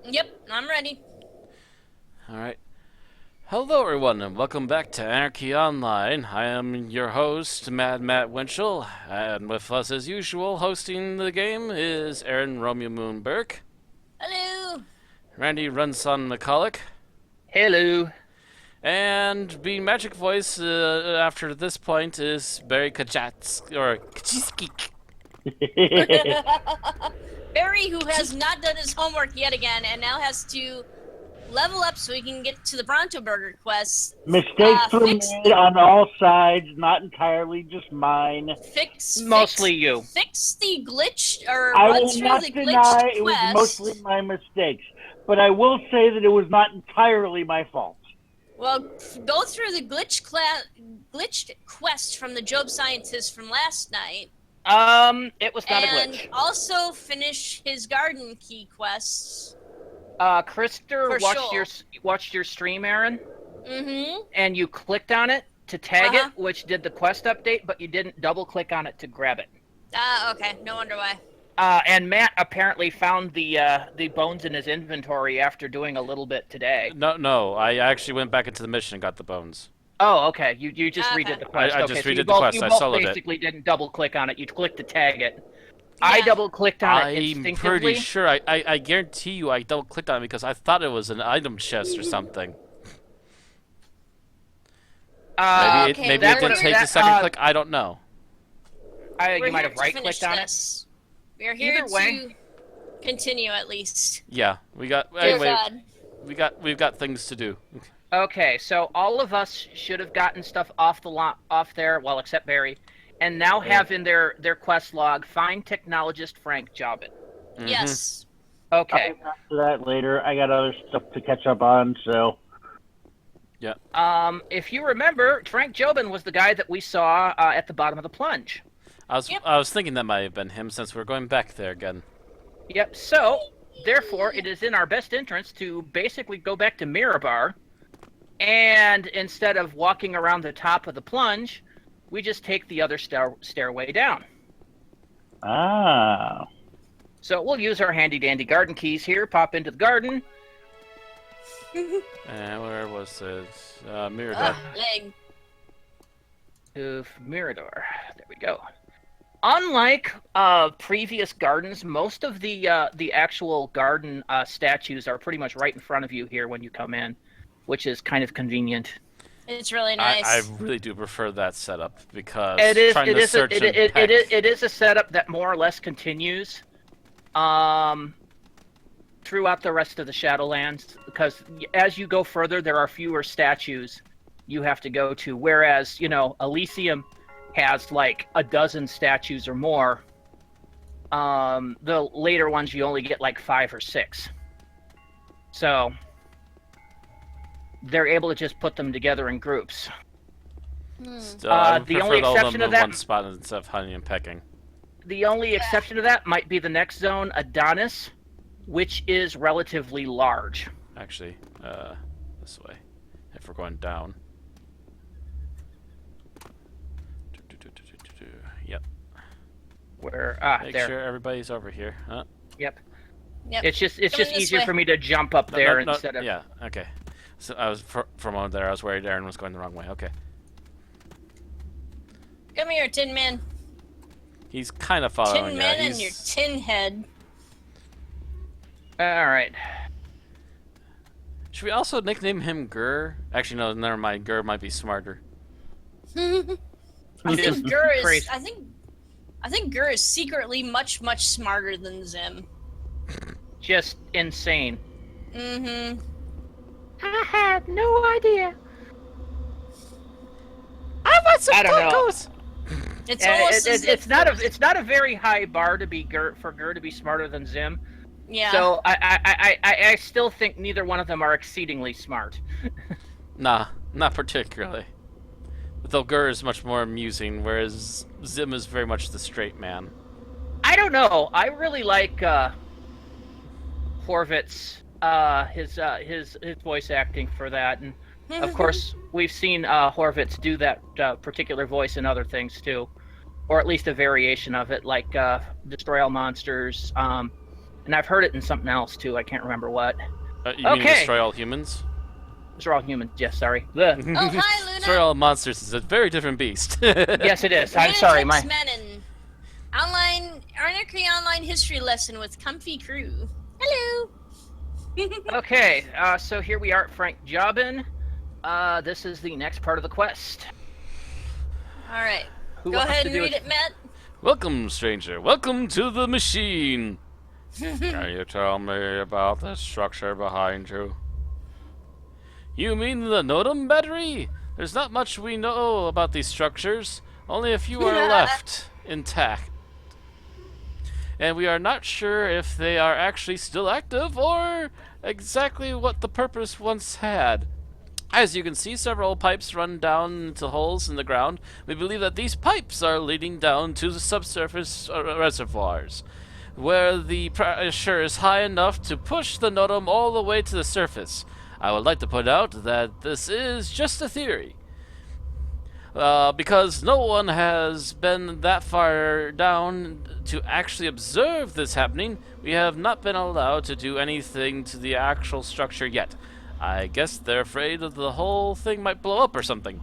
Yep, I'm ready. Alright. Hello, everyone, and welcome back to Anarchy Online. I am your host, Mad Matt Winchell, and with us, as usual, hosting the game is Aaron Romeo Moon Burke, Hello. Randy Runson McCulloch, Hello. and being magic voice after this point is Barry Kajats, or Kachiski. Barry, who has not done his homework yet again, and now has to level up so he can get to the Bronto Burger quest. Mistakes were Fix, made on all sides, not entirely just mine. fix, Mostly you. fix the glitch or I run will through not the deny glitched it was quest. mostly my mistakes, but I will say that it was not entirely my fault. Well, go through the glitched quest from the Job scientist from last night. It was not a And glitch. also finish his garden key quests. Krister For watched your stream, Aaron, Mm-hmm. and you clicked on it to tag Uh-huh. it, which did the quest update, but you didn't double click on it to grab it. Okay. No wonder why. And Matt apparently found the bones in his inventory after doing a little bit today. No, I actually went back into the mission and got the bones. Oh, okay. You just Okay. redid the quest. I Okay, just so redid you the both, quest. You I both soloed it. basically didn't double click on it. You clicked to tag it. I Yeah. double clicked on it I'm instinctively. pretty sure. I guarantee you I double clicked on it because I thought it was an item chest or something. Maybe Okay, maybe that it didn't would've- take that, the second click. I don't know. We're You might here have to right finish clicked on it. this. We're here Either way. to continue at least. Yeah, we got Dear anyway. God. We've got things to do. Okay, so all of us should have gotten stuff off there, well, except Barry, and now have in their quest log find technologist Frank Jobin. Mhm. Yes. Okay. I'll get back to that later. I got other stuff to catch up on, so. Yeah. If you remember, Frank Jobin was the guy that we saw at the bottom of the plunge. Yep. I was thinking that might have been him since we're going back there again. Yep. So, therefore, it is in our best interest to basically go back to Mirabar, and instead of walking around the top of the plunge, we just take the other stairway down. Ah. So we'll use our handy-dandy garden keys here, pop into the garden. And where was it? Mirador. Leg. Of Mirador. There we go. Unlike previous gardens, most of the actual garden statues are pretty much right in front of you here when you come in, which is kind of convenient. It's really nice. I really do prefer that setup because It is trying it to is search it, and it, peck. it is a setup that more or less continues throughout the rest of the Shadowlands, because as you go further, there are fewer statues you have to go to. Whereas, Elysium has like a dozen statues or more. The later ones you only get like 5 or 6. So they're able to just put them together in groups. Still, I would the prefer only all of exception them to in that- one spot instead of hunting and pecking. The only exception to that might be the next zone, Adonis, which is relatively large. Actually, this way. If we're going down. Yep. Make There. sure everybody's over here. Huh? Yep. Yep. It's just Coming this easier way. for me to jump up there instead of. Yeah. Okay. So I was for a moment there. I was worried Aaron was going the wrong way. Okay. Come here, Tin Man. He's kind of following. Tin Man and he's... your tin head. All right. Should we also nickname him Gur? Actually, no. Never mind. Gur might be smarter. I Just think Gur is. crazy. I think Gur is secretly much smarter than Zim. Just insane. Mm-hmm. I have no idea. I want some I don't know. tacos. It's almost as if It's not a very high bar to be Gur to be smarter than Zim. Yeah. So I still think neither one of them are exceedingly smart. Nah, not particularly. Though Gur is much more amusing, whereas Zim is very much the straight man. I don't know. I really like Horvitz, his voice acting for that, and of course we've seen Horvitz do that particular voice in other things too, or at least a variation of it, like Destroy All Monsters, And I've heard it in something else, too. I can't remember what. You mean Okay. destroy all humans? Those are all humans. Yes, sorry. Blech. Oh, hi, Luna. Destroy all monsters is a very different beast. Yes, it is. I'm Luna sorry. takes My men in Anarchy online history lesson with comfy crew. Hello. Okay, so here we are at Frank Jobin. This is the next part of the quest. All right. Who Go wants ahead to and do read it? it, Matt. Welcome, stranger. Welcome to the machine. Can you tell me about the structure behind you? You mean the Nodum battery? There's not much we know about these structures. Only a few are left intact. And we are not sure if they are actually still active or exactly what the purpose once had. As you can see, several pipes run down into holes in the ground. We believe that these pipes are leading down to the subsurface reservoirs, where the pressure is high enough to push the Nodum all the way to the surface. I would like to point out that this is just a theory. Because no one has been that far down to actually observe this happening, we have not been allowed to do anything to the actual structure yet. I guess they're afraid that the whole thing might blow up or something.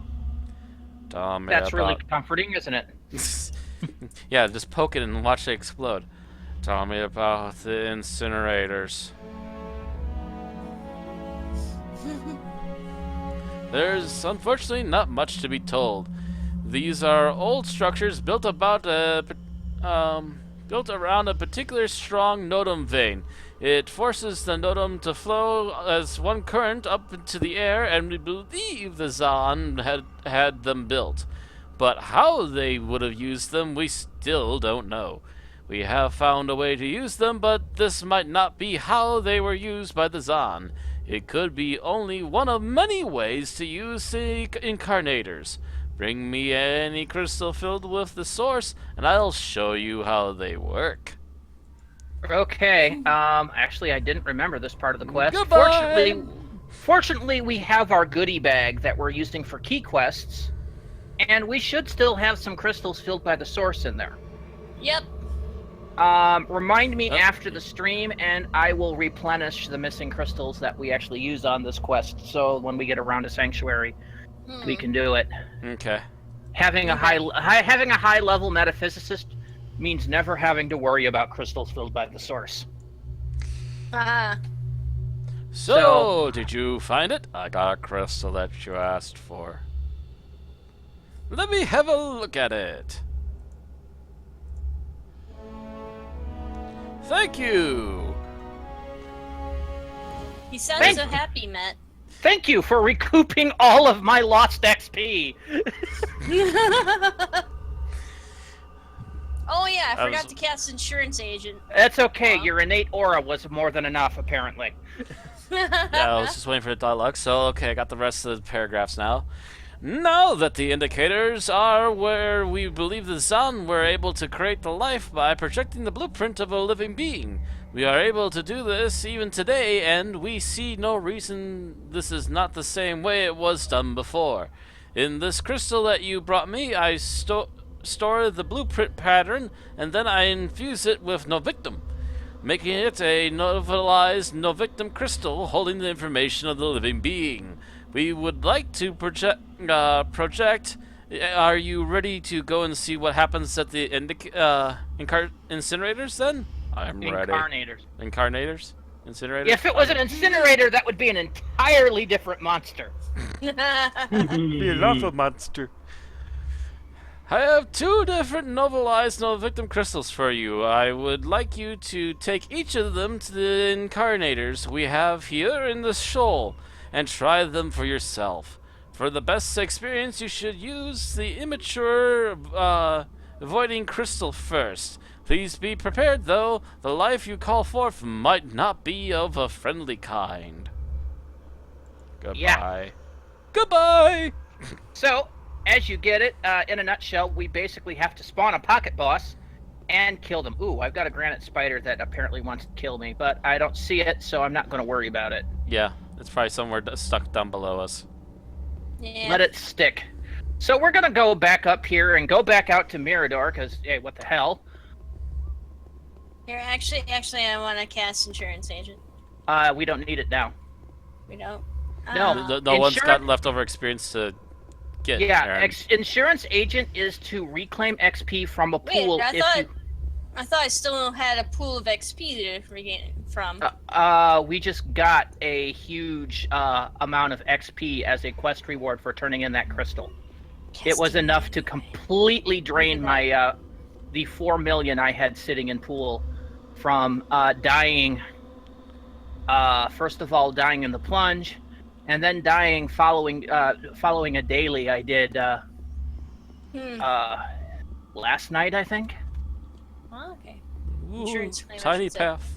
Tell me That's really about... comforting, isn't it? Yeah, just poke it and watch it explode. Tell me about the incinerators. There's unfortunately not much to be told. These are old structures built around a particular strong Nodum vein. It forces the Nodum to flow as one current up into the air, and we believe the Zaan had them built. But how they would have used them, we still don't know. We have found a way to use them, but this might not be how they were used by the Zaan. It could be only one of many ways to use the incarnators. Bring me any crystal filled with the source, and I'll show you how they work. Okay. Actually, I didn't remember this part of the quest. Goodbye! Fortunately, we have our goodie bag that we're using for key quests, and we should still have some crystals filled by the source in there. Yep. Remind me after the stream, and I will replenish the missing crystals that we actually use on this quest. So when we get around to Sanctuary, we can do it. Okay. Having a high level metaphysicist means never having to worry about crystals filled by the source. So, did you find it? I got a crystal that you asked for. Let me have a look at it. Thank you. He sounds so happy, Matt. Thank you for recouping all of my lost XP. Oh yeah, I forgot to cast insurance agent. That's okay. Your innate aura was more than enough, apparently. Yeah, I was just waiting for the dialogue. So, okay, I got the rest of the paragraphs now. Now that the indicators are where we believe the Sun were able to create the life by projecting the blueprint of a living being. We are able to do this even today, and we see no reason this is not the same way it was done before. In this crystal that you brought me, I store the blueprint pattern, and then I infuse it with Novictum, making it a novelized Novictum crystal holding the information of the living being. We would like to project. Are you ready to go and see what happens at the incinerators then? I'm ready. Incarnators? Incinerators? If it was an incinerator, that would be an entirely different monster. Be a lava monster. I have 2 different novelized Novictum crystals for you. I would like you to take each of them to the incarnators we have here in the Scheol and try them for yourself. For the best experience, you should use the immature avoiding crystal first. Please be prepared, though. The life you call forth might not be of a friendly kind. Goodbye. Yeah. Goodbye! So, as you get it, in a nutshell, we basically have to spawn a pocket boss and kill them. Ooh, I've got a granite spider that apparently wants to kill me, but I don't see it, so I'm not going to worry about it. Yeah, it's probably somewhere stuck down below us. Yeah. Let it stick. So we're going to go back up here and go back out to Mirador, because, hey, what the hell? Here, actually, I want to cast insurance agent. We don't need it now. We don't. No. No one's got Insurance- leftover experience to get. Yeah, Aaron. insurance agent is to reclaim XP from a Wait, pool. I thought I still had a pool of XP to regain from. We just got a huge amount of XP as a quest reward for turning in that crystal. It was enough to completely drain my the 4 million I had sitting in pool from dying. First of all, dying in the plunge, and then dying following a daily I did last night, I think. Oh, okay. Ooh, Insurance claim, I tiny should say. path.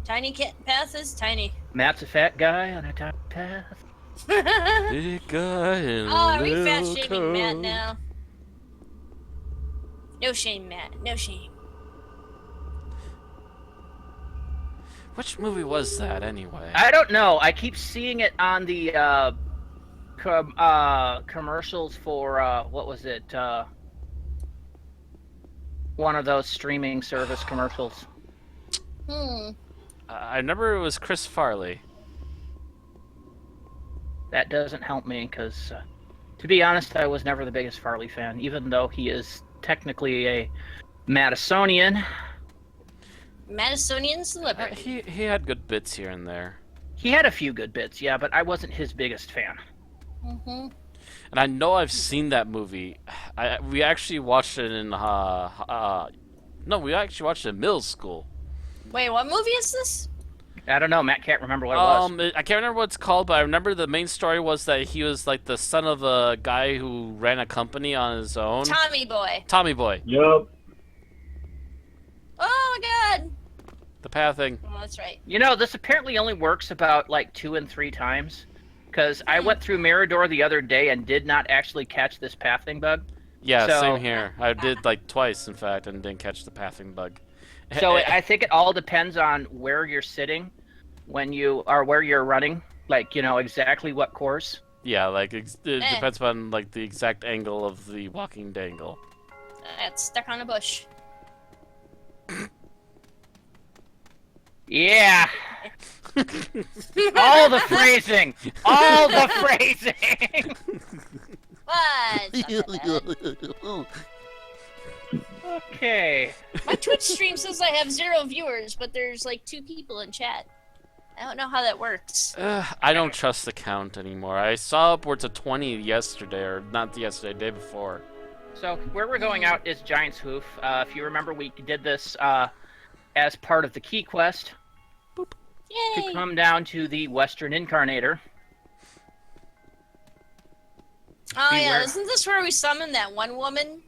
Tiny path is tiny. Matt's a fat guy on a tiny path. Big guy in Oh, a are we fat little shaming Matt coat. now? No shame, Matt. No shame. Which movie was that anyway? I don't know. I keep seeing it on the commercials for what was it? One of those streaming service commercials. I remember it was Chris Farley. That doesn't help me because, to be honest, I was never the biggest Farley fan, even though he is technically a Madisonian. Madisonian celebrity. He had good bits here and there. He had a few good bits, yeah, but I wasn't his biggest fan. Mm-hmm. And I know I've seen that movie. We actually watched it in we actually watched it in middle school. Wait, what movie is this? I don't know. Matt can't remember what it was. I can't remember what it's called, but I remember the main story was that he was like the son of a guy who ran a company on his own. Tommy Boy. Tommy Boy. Yup. Oh my god. The path thing. Oh, that's right. You know, this apparently only works about like 2 and 3 times. Because I went through Mirador the other day and did not actually catch this pathing bug. Yeah, So- same here. I did like twice, in fact, and didn't catch the pathing bug. So I think it all depends on where you're sitting when you are where you're running. Like, you know, exactly what course. Yeah, like it depends on like the exact angle of the walking dangle. It's stuck on a bush. Yeah. All the phrasing. All the phrasing. What? It's not that bad. Okay. My Twitch stream says I have 0 viewers, but there's like 2 people in chat. I don't know how that works. I don't trust the count anymore. I saw upwards of 20 yesterday, or not yesterday, day before. So where we're going out is Giant's Hoof. If you remember, we did this as part of the key quest to Yay! come down to the Western Incarnator. Oh yeah, beware. isn't this where we summoned that one woman?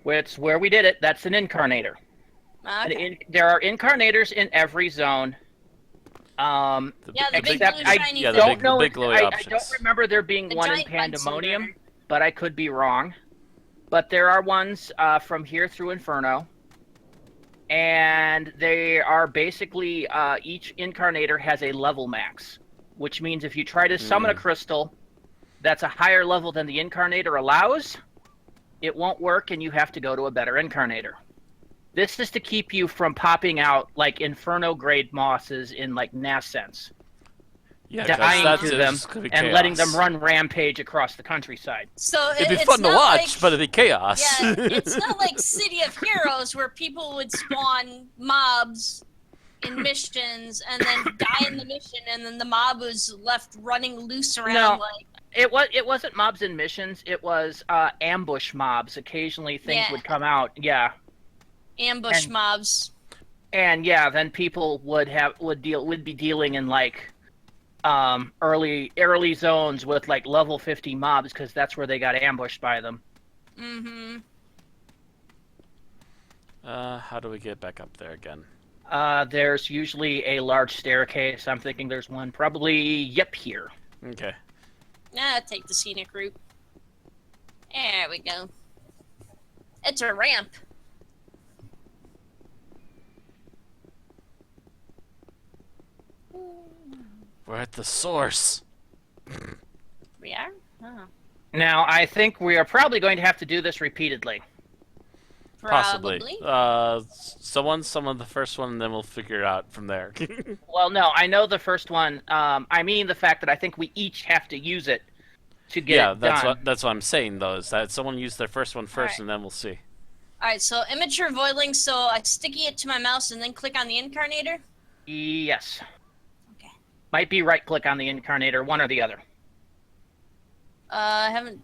Which where we did it. That's an Incarnator. Okay. There are Incarnators in every zone. Yeah, the big except blue I shiny yeah, the thing. big- don't know. big glowy I options. don't remember there being The one in giant Bunsen Pandemonium, burner. but I could be wrong. But there are ones from here through Inferno, and they are basically each Incarnator has a level max, which means if you try to summon a crystal that's a higher level than the Incarnator allows, it won't work, and you have to go to a better Incarnator. This is to keep you from popping out like Inferno grade mosses in like Nascence, Yeah, 'cause dying that's to just them gonna be and chaos. letting them run rampage across the countryside. So It'd be it's fun to not watch, like, but it'd be chaos. yeah, it's not like City of Heroes where people would spawn mobs in missions and then die in the mission, and then the mob was left running loose around. No. Like, It wasn't mobs in missions. It was ambush mobs. Occasionally things Yeah. would come out. Yeah. ambush And- mobs. And yeah, then people would be dealing in like early zones with like level 50 mobs because that's where they got ambushed by them. Mm-hmm. How do we get back up there again? There's usually a large staircase. I'm thinking there's one probably here. Okay. Nah, take the scenic route. There we go. It's a ramp. We're at the source. We are? Oh. Now I think we are probably going to have to do this repeatedly. Possibly. Probably. Someone summon the first one, and then we'll figure it out from there. Well, no, I know the first one. I mean the fact that I think we each have to use it to get it done. that's what I'm saying though. Is that someone use their first one first, Alright. and then we'll see. Alright, so immature voidling, so I sticky it to my mouse and then click on the incarnator? Yes. Okay. Might be right-click on the incarnator, one or the other.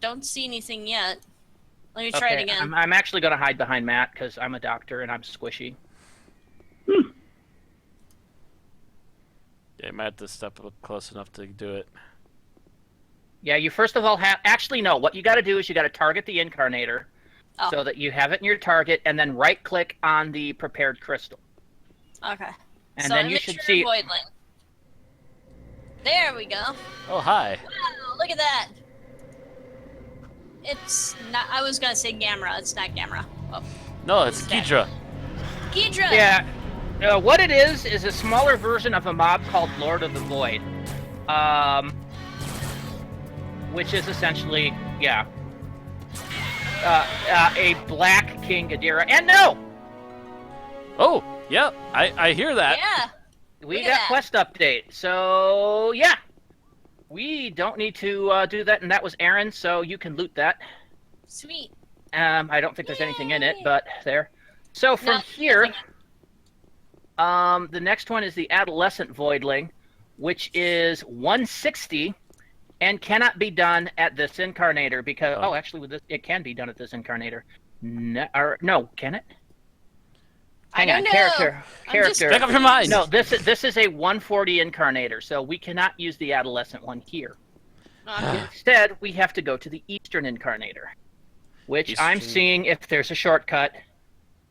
Don't see anything yet. Let me try it again. I'm actually going to hide behind Matt because I'm a doctor and I'm squishy. Yeah, you might have to step up close enough to do it. Yeah, you first of all have... Actually, no. What you got to do is you got to target the incarnator so that you have it in your target, and then right-click on the prepared crystal. Okay. And so then you should see... Voidling. There we go. Oh, hi. Wow, look at that. It's not... I was going to say Gamera. It's not Gamera. Oh. No, it's Ghidra. Ghidra! Yeah. What it is a smaller version of a mob called Lord of the Void. Which is essentially, yeah, a black King Ghidorah. And no! Oh, yeah, I hear that. Yeah. We Look got at that. quest update. So, yeah. We don't need to do that, and that was Aaron, so you can loot that. Sweet. I don't think there's anything in it, Yay. but there. So from No, here, the next one is the Adolescent Voidling, which is 160 and cannot be done at this incarnator because... Oh, actually, with this, it can be done at this incarnator. No, can it? Hang on, know. character. Make up your mind. No, this is a 140 incarnator, so we cannot use the Adolescent one here. Okay. Instead, we have to go to the Eastern incarnator, which I'm Eastern. seeing if there's a shortcut.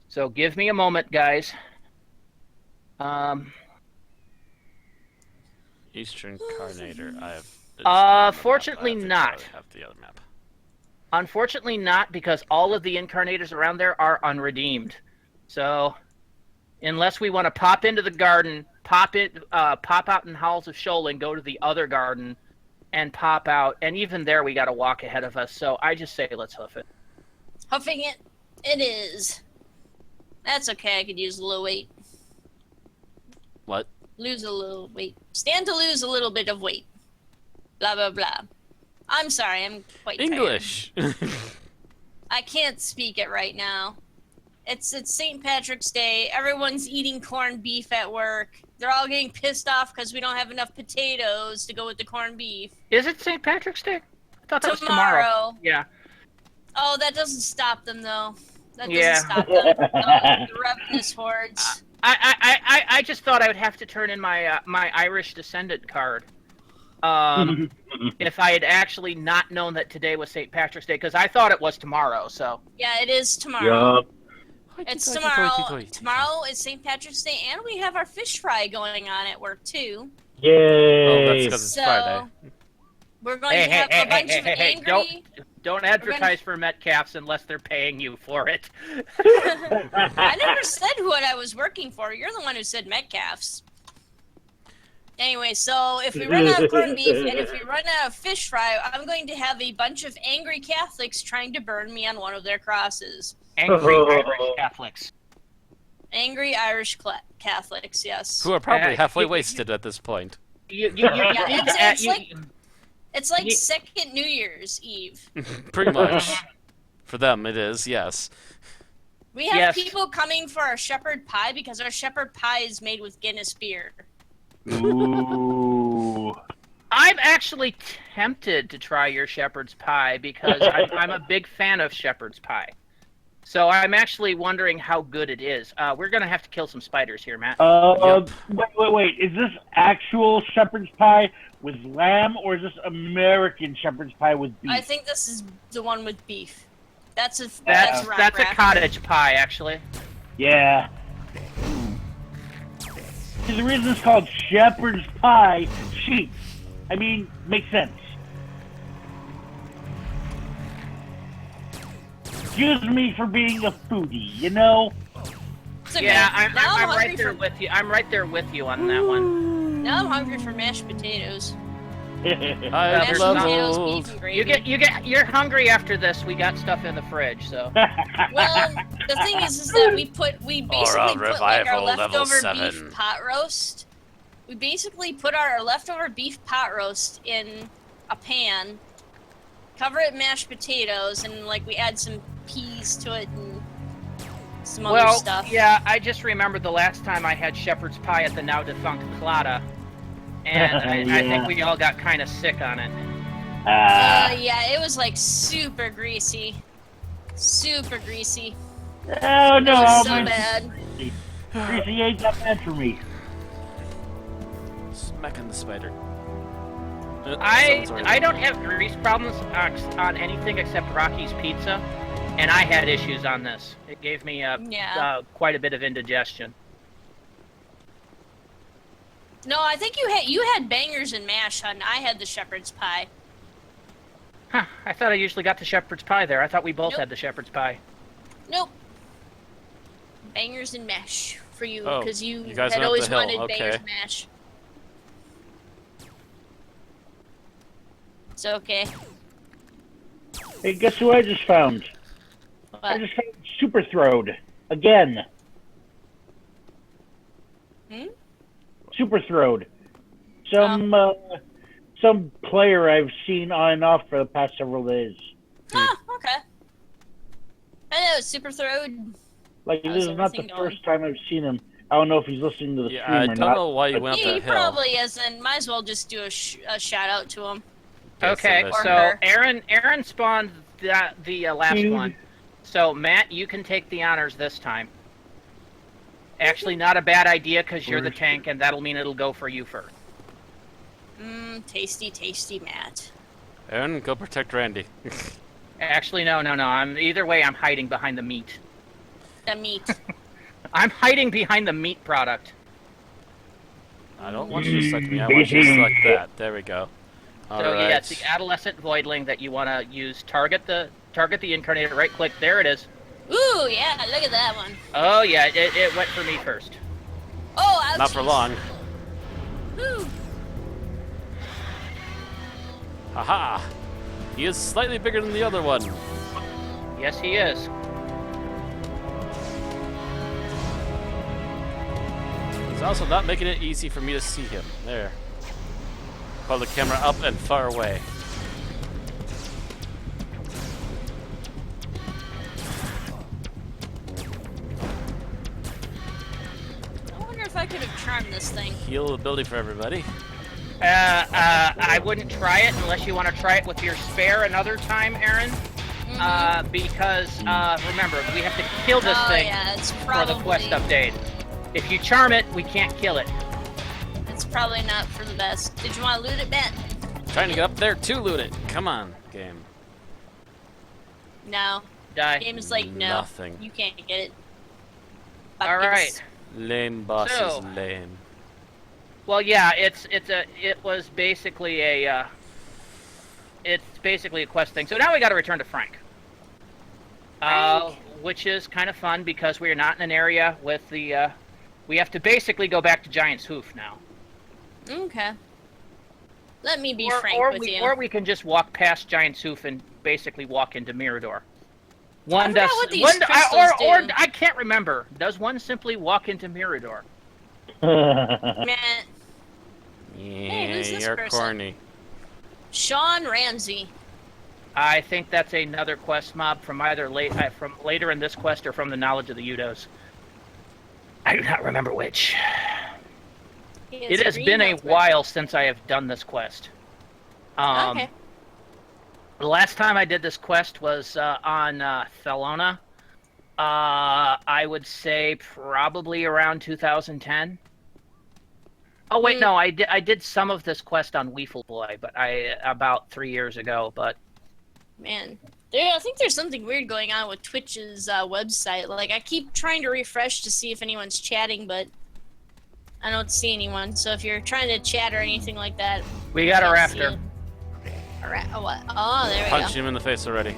So give me a moment, guys. Eastern Carnator. I have. Fortunately not. I have the other map. Unfortunately not, because all of the incarnators around there are unredeemed. So, unless we want to pop into the garden, pop out in Halls of Scheol and go to the other garden, and pop out, and even there we got to walk ahead of us. So I just say let's hoof it. Huffing it. It is. That's okay. I could use a little weight. What? Lose a little weight. Stand to lose a little bit of weight. Blah, blah, blah. I'm sorry. I'm quite tired. English. I can't speak it right now. It's St. Patrick's Day. Everyone's eating corned beef at work. They're all getting pissed off because we don't have enough potatoes to go with the corned beef. Is it St. Patrick's Day? I thought that was Tomorrow. tomorrow. Yeah. Oh, that doesn't stop them though. That Yeah. doesn't stop them. Oh, the revenous hordes. I just thought I would have to turn in my my Irish descendant card. If I had actually not known that today was St. Patrick's Day, because I thought it was tomorrow. So Yeah, it is tomorrow. Yup. It's tomorrow. Tomorrow is St. Patrick's Day, and we have our fish fry going on at work too. Oh, that's Yay. because it's So Friday. we're going to have a bunch of angry. Don't advertise for Metcalfs unless they're paying you for it. I never said what I was working for. You're the one who said Metcalfs. Anyway, so if we run out of corned beef and if we run out of fish fry, I'm going to have a bunch of angry Catholics trying to burn me on one of their crosses. Angry Irish Catholics. Angry Irish Catholics, yes. Who are probably halfway wasted at this point. It's like You- second New Year's Eve. Pretty much. For them, it is, yes. We have Yes. people coming for our shepherd pie because our shepherd pie is made with Guinness beer. Ooh. I'm actually tempted to try your shepherd's pie because I'm a big fan of shepherd's pie. So I'm actually wondering how good it is. We're gonna have to kill some spiders here, Matt. Wait. Is this actual shepherd's pie with lamb, or is this American shepherd's pie with beef? I think this is the one with beef. That's That's rat a wrap. cottage pie, actually. Yeah. See, the reason it's called shepherd's pie, sheep. I mean, makes sense. Excuse me for being a foodie, you know? It's okay. Yeah, I'm now I'm right hungry there for, with you. I'm right there with you on that one. now I'm hungry for mashed potatoes. I Mashed love potatoes, leveled. beef, and gravy. You're hungry after this. We got stuff in the fridge, so. Well, The thing is that we basically put like our revival level leftover 7. beef pot roast. We basically put our leftover beef pot roast in a pan, cover it in mashed potatoes, and like we add some peas to it and some other stuff. Yeah, I just remembered the last time I had shepherd's pie at the now defunct Plata, and I think we all got kind of sick on it. Yeah, it was like super greasy. Super greasy. Oh no! It was so bad. Greasy ain't that bad for me. Smacking the spider. I don't have grease problems on anything except Rocky's Pizza, and I had issues on this. It gave me quite a bit of indigestion. No, I think you had bangers and mash, and I had the shepherd's pie. Huh, I thought I usually got the shepherd's pie there. I thought we both Nope. had the shepherd's pie. Nope. Bangers and mash for you, Oh, because you guys had went up always the hill, wanted okay. bangers and mash. It's okay. Hey, guess who I just found? I But just found Super Throwed again. Super Throwed. Some player I've seen on and off for the past several days. oh, okay. I know, super throwed. Like, How's this is not the everything going? first time I've seen him. I don't know if he's listening to the Yeah, stream I or don't not. know why you went up He that hill. probably isn't. Might as well just do a shout out to him. Okay, Or so her. Aaron spawned the last Dude. one. So Matt, you can take the honors this time. Actually, not a bad idea because you're the tank, and that'll mean it'll go for you first. Tasty, tasty, Matt. Aaron, go protect Randy. Actually, no. Either way, I'm hiding behind the meat. The meat. I'm hiding behind the meat product. I don't want you to select me. I want you to select that. There we go. All So right. yeah, it's the adolescent voidling that you want to use. Target the incarnator. Right click. There it is. Ooh, yeah, look at that one. Oh yeah, it went for me first. Oh, ouchies. Not for long. Woo. Haha! He is slightly bigger than the other one. Yes, he is. He's also not making it easy for me to see him. There. Hold the camera up and far away. I wonder if I could have charmed this thing. Heal ability for everybody. I wouldn't try it unless you want to try it with your spare another time, Aaron. Because remember, we have to kill this thing yeah, it's for probably, the quest update. If you charm it, we can't kill it. It's probably not for the best. Did you want to loot it, Ben? Trying to get up there to loot it. Come on, game. No. Die. Game is like, no. Nothing. You can't get it. All right. Lame boss So- is lame. Well, yeah, it was basically a quest thing. So now we got to return to Frank. Which is kind of fun because we are not in an area with the. We have to basically go back to Giant's Hoof now. Okay. Let me be Or frank with you. Or we can just walk past Giant's Hoof and basically walk into Mirador. I forgot what these crystals or do. I can't remember. Does one simply walk into Mirador? Matt. Yeah, who's this you're person? corny. Sean Ramsey. I think that's another quest mob from either from later in this quest or from the Knowledge of the Udos. I do not remember which. It has been a while since I have done this quest. Okay. The last time I did this quest was on Thelona. I would say probably around 2010. Oh wait, no, I did some of this quest on Weefle Boy, but about 3 years ago. But Man, I think there's something weird going on with Twitch's website. Like, I keep trying to refresh to see if anyone's chatting, but I don't see anyone. So if you're trying to chat or anything like that, we got a can't raptor. see it. Oh, what? Oh, there we Punch go. him in the face already.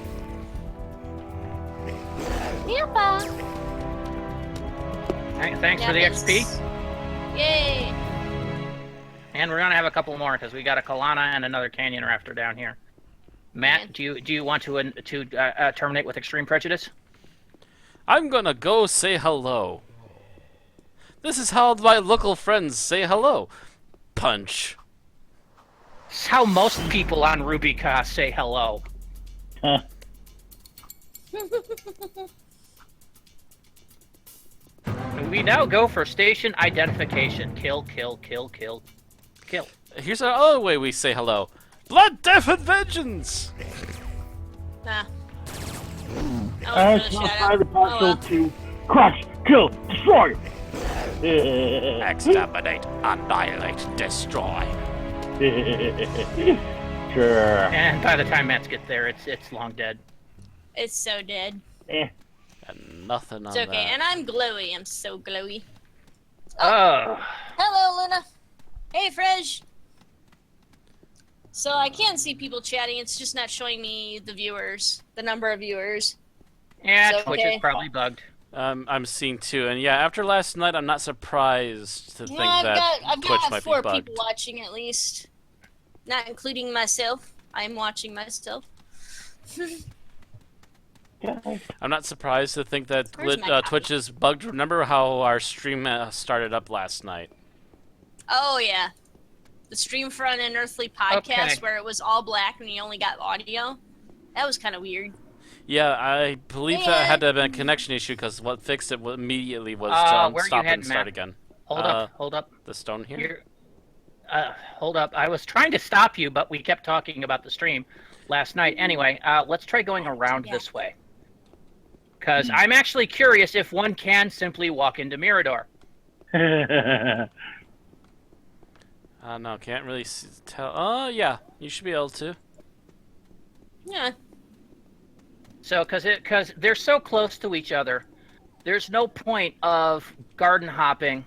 Meow. Thanks for the XP. Yay! And we're gonna have a couple more because we got a Kalana and another Canyon Raptor down here. Matt, do you want to terminate with Extreme Prejudice? I'm gonna go say hello. This is how my local friends say hello. Punch. It's how most people on Rubicon say hello. Huh. We now go for station identification. Kill, kill, kill, kill, kill. Here's our other way we say hello. Blood, death, and vengeance! Nah. As outside the parcel to crush, kill, destroy. Exterminate, annihilate, destroy. Sure. And by the time Mets get there, it's long dead. It's so dead. Eh. And nothing on It's okay, that. and I'm glowy. I'm so glowy. Oh. Hello, Luna. Hey, Fresh. So I can see people chatting. It's just not showing me the viewers, the number of viewers. Yeah, So, Twitch okay. is probably bugged. I'm seeing two, and yeah, after last night, I'm not surprised to think I've that got Twitch might be 4 bugged. people watching at least, not including myself. I'm watching myself. I'm not surprised to think that Where's my copy? Twitch is bugged. Remember how our stream started up last night? Oh yeah, the Stream for an Unearthly podcast Okay. where it was all black and you only got audio. That was kind of weird. Yeah, I believe Hey, that had to have been a connection issue because what fixed it immediately was where you stop heading, and start Matt? again. Hold up. The stone here? You're, hold up. I was trying to stop you, but we kept talking about the stream last night. Anyway, let's try going around Yeah. this way. Because I'm actually curious if one can simply walk into Mirador. No, can't really tell. Oh, yeah, you should be able to. Yeah. So, because they're so close to each other, there's no point of garden hopping.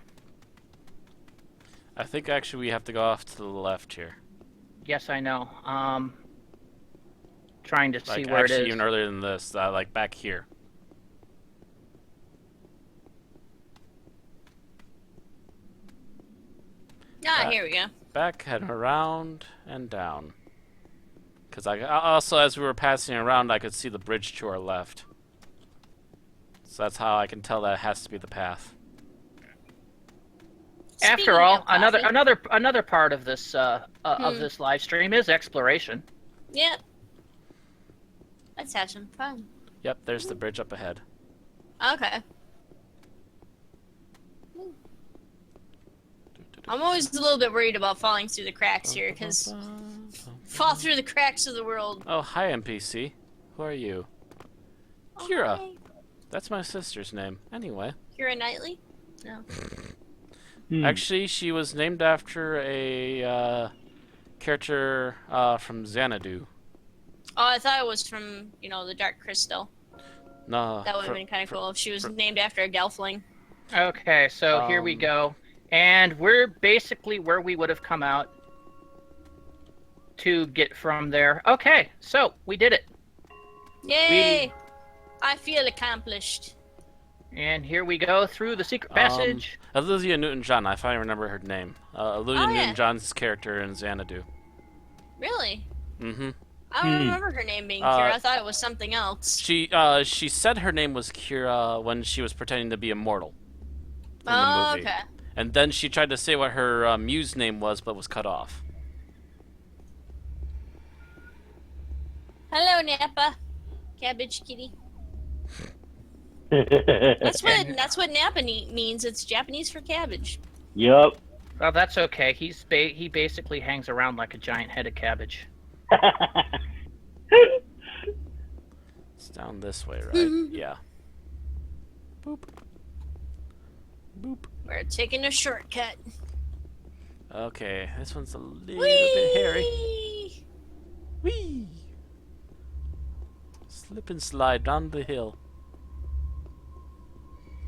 I think actually we have to go off to the left here. Yes, I know. Trying to see Like where it actually is. even earlier than this, like back here. Here we go. Back and around and down. Because I also, as we were passing around, I could see the bridge to our left. So that's how I can tell that has to be the path. After Speaking all, of coffee- another part of this of this live stream is exploration. Yep. Let's have some fun. Yep, there's the bridge up ahead. Okay. I'm always a little bit worried about falling through the cracks here, because fall through the cracks of the world. Oh, hi NPC. Who are you? Kira. Okay. That's my sister's name. Anyway. Kira Knightley? No. Actually, she was named after a character from Xanadu. Oh, I thought it was from, the Dark Crystal. No. That would have been kind of cool if she was named after a Gelfling. Okay, so here we go. And we're basically where we would have come out to get from there. Okay, so we did it. Yay! I feel accomplished. And here we go through the secret passage. Olivia Newton-John, I finally remember her name. Olivia Oh, yeah. Newton-John's character in Xanadu. Really? Mm-hmm. I don't remember her name being Kira. I thought it was something else. She said her name was Kira when she was pretending to be immortal in the movie. Okay. And then she tried to say what her muse name was, but was cut off. Hello, Nappa. Cabbage kitty. That's what Nappa means. It's Japanese for cabbage. Yup. Well, that's okay. He basically hangs around like a giant head of cabbage. It's down this way, right? Yeah. Boop. Boop. We're taking a shortcut. Okay, this one's a little bit hairy. Whee! Whee! Slip and slide down the hill.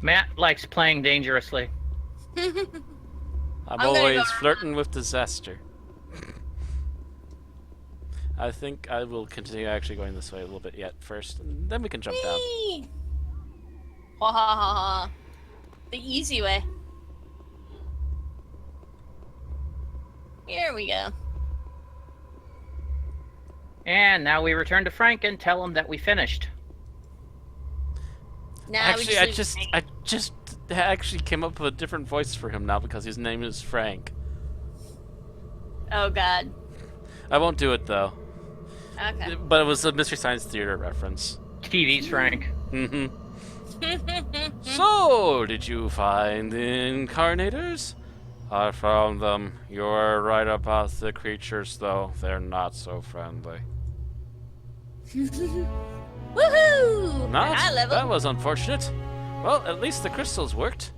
Matt likes playing dangerously. I'm gonna go always around. flirting with disaster. I think I will continue actually going this way a little bit yet first, and then we can jump down. Whee! Ha ha ha ha. The easy way. Here we go. And now we return to Frank and tell him that we finished. Nah, we Actually, just leave I just actually came up with a different voice for him now because his name is Frank. Oh God. I won't do it though. Okay. But it was a Mystery Science Theater reference. TV's Frank. Mm-hmm. So, did you find the Incarnators? I found them. You're right about the creatures, though. They're not so friendly. Woohoo! Not? High level. That was unfortunate. Well, at least the crystals worked.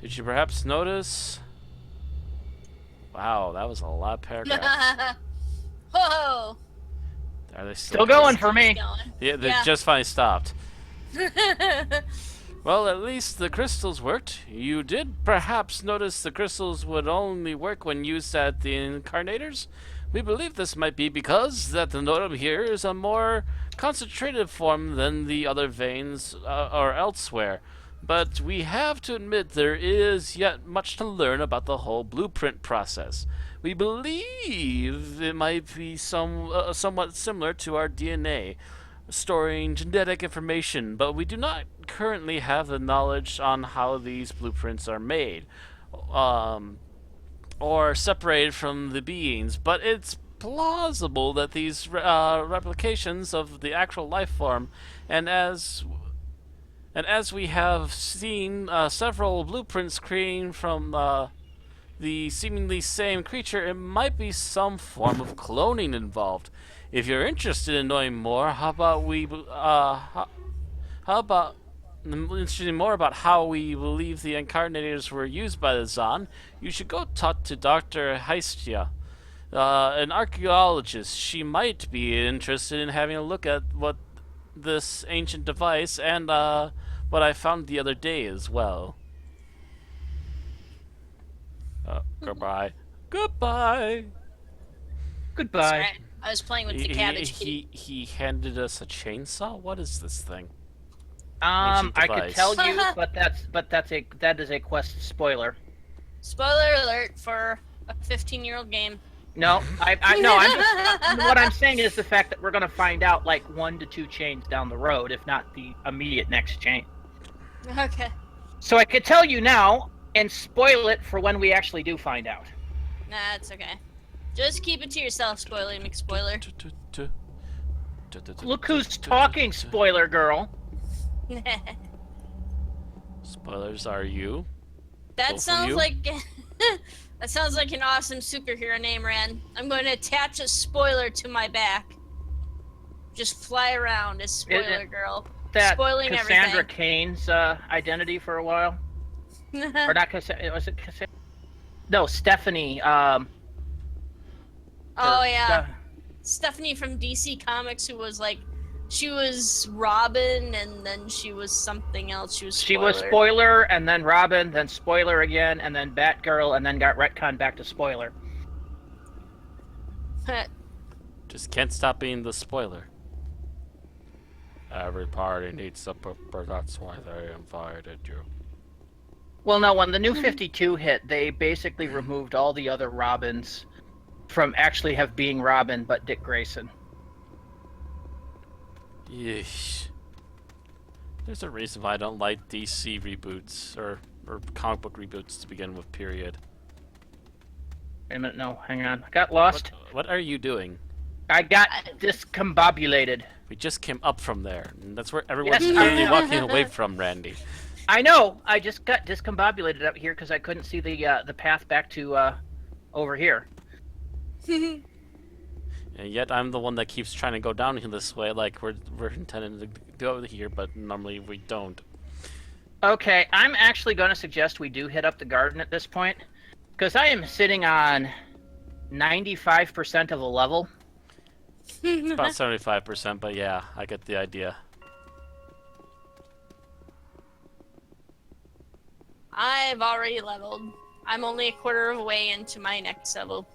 Did you perhaps notice? Wow, that was a lot of paragraphs. Whoa! Are they Still going for me. Yeah, they Yeah. just finally stopped. Well, at least the crystals worked. You did perhaps notice the crystals would only work when used at the Incarnators? We believe this might be because that the Notum here is a more concentrated form than the other veins or elsewhere. But we have to admit there is yet much to learn about the whole blueprint process. We believe it might be somewhat similar to our DNA, storing genetic information, but we do not currently have the knowledge on how these blueprints are made, or separated from the beings. But it's plausible that these replications of the actual life form, and as we have seen several blueprints creating from the seemingly same creature, it might be some form of cloning involved. If you're interested in knowing more, how about interested in more about how we believe the Incarnators were used by the Zon, you should go talk to Dr. Heistia, an archaeologist. She might be interested in having a look at what this ancient device and what I found the other day as well. Goodbye. Goodbye. Goodbye. Sorry, I was playing with the cabbage kitty. He handed us a chainsaw. What is this thing? I could device. tell you, but that is a quest spoiler. Spoiler alert for a 15-year-old game. No, no. I'm just what I'm saying is the fact that we're gonna find out like 1 to 2 chains down the road, if not the immediate next chain. Okay. So I could tell you now and spoil it for when we actually do find out. Nah, it's okay. Just keep it to yourself, spoiler McSpoiler. Look who's talking, spoiler girl. Spoilers are you? That Both of sounds you? like that sounds like an awesome superhero name, Ran. I'm going to attach a spoiler to my back. Just fly around as spoiler girl, That spoiling Cassandra everything. Cain's identity for a while, or not Cassandra? Was it Cassandra? No, Stephanie. Oh or yeah, Ste- Stephanie from DC Comics, who was like, she was Robin, and then she was something else. She was spoiler. She was spoiler, and then Robin, then spoiler again, and then Batgirl, and then got retconned back to spoiler. Just can't stop being the spoiler. Every party needs a pooper, that's why they invited you. Well, no, when the new 52 hit, they basically removed all the other Robins from actually being Robin, but Dick Grayson. Yeesh. There's a reason why I don't like DC reboots, or comic book reboots to begin with, period. Wait a minute, no, hang on. I got lost. What are you doing? I got discombobulated. We just came up from there, and that's where everyone's Yes, currently I- walking away from, Randy. I know. I just got discombobulated up here because I couldn't see the path back to over here. And yet I'm the one that keeps trying to go down here this way, like we're intending to go here, but normally we don't. Okay, I'm actually going to suggest we do hit up the garden at this point, because I am sitting on 95% of the level. It's about 75%, but yeah, I get the idea. I've already leveled. I'm only a quarter of the way into my next level.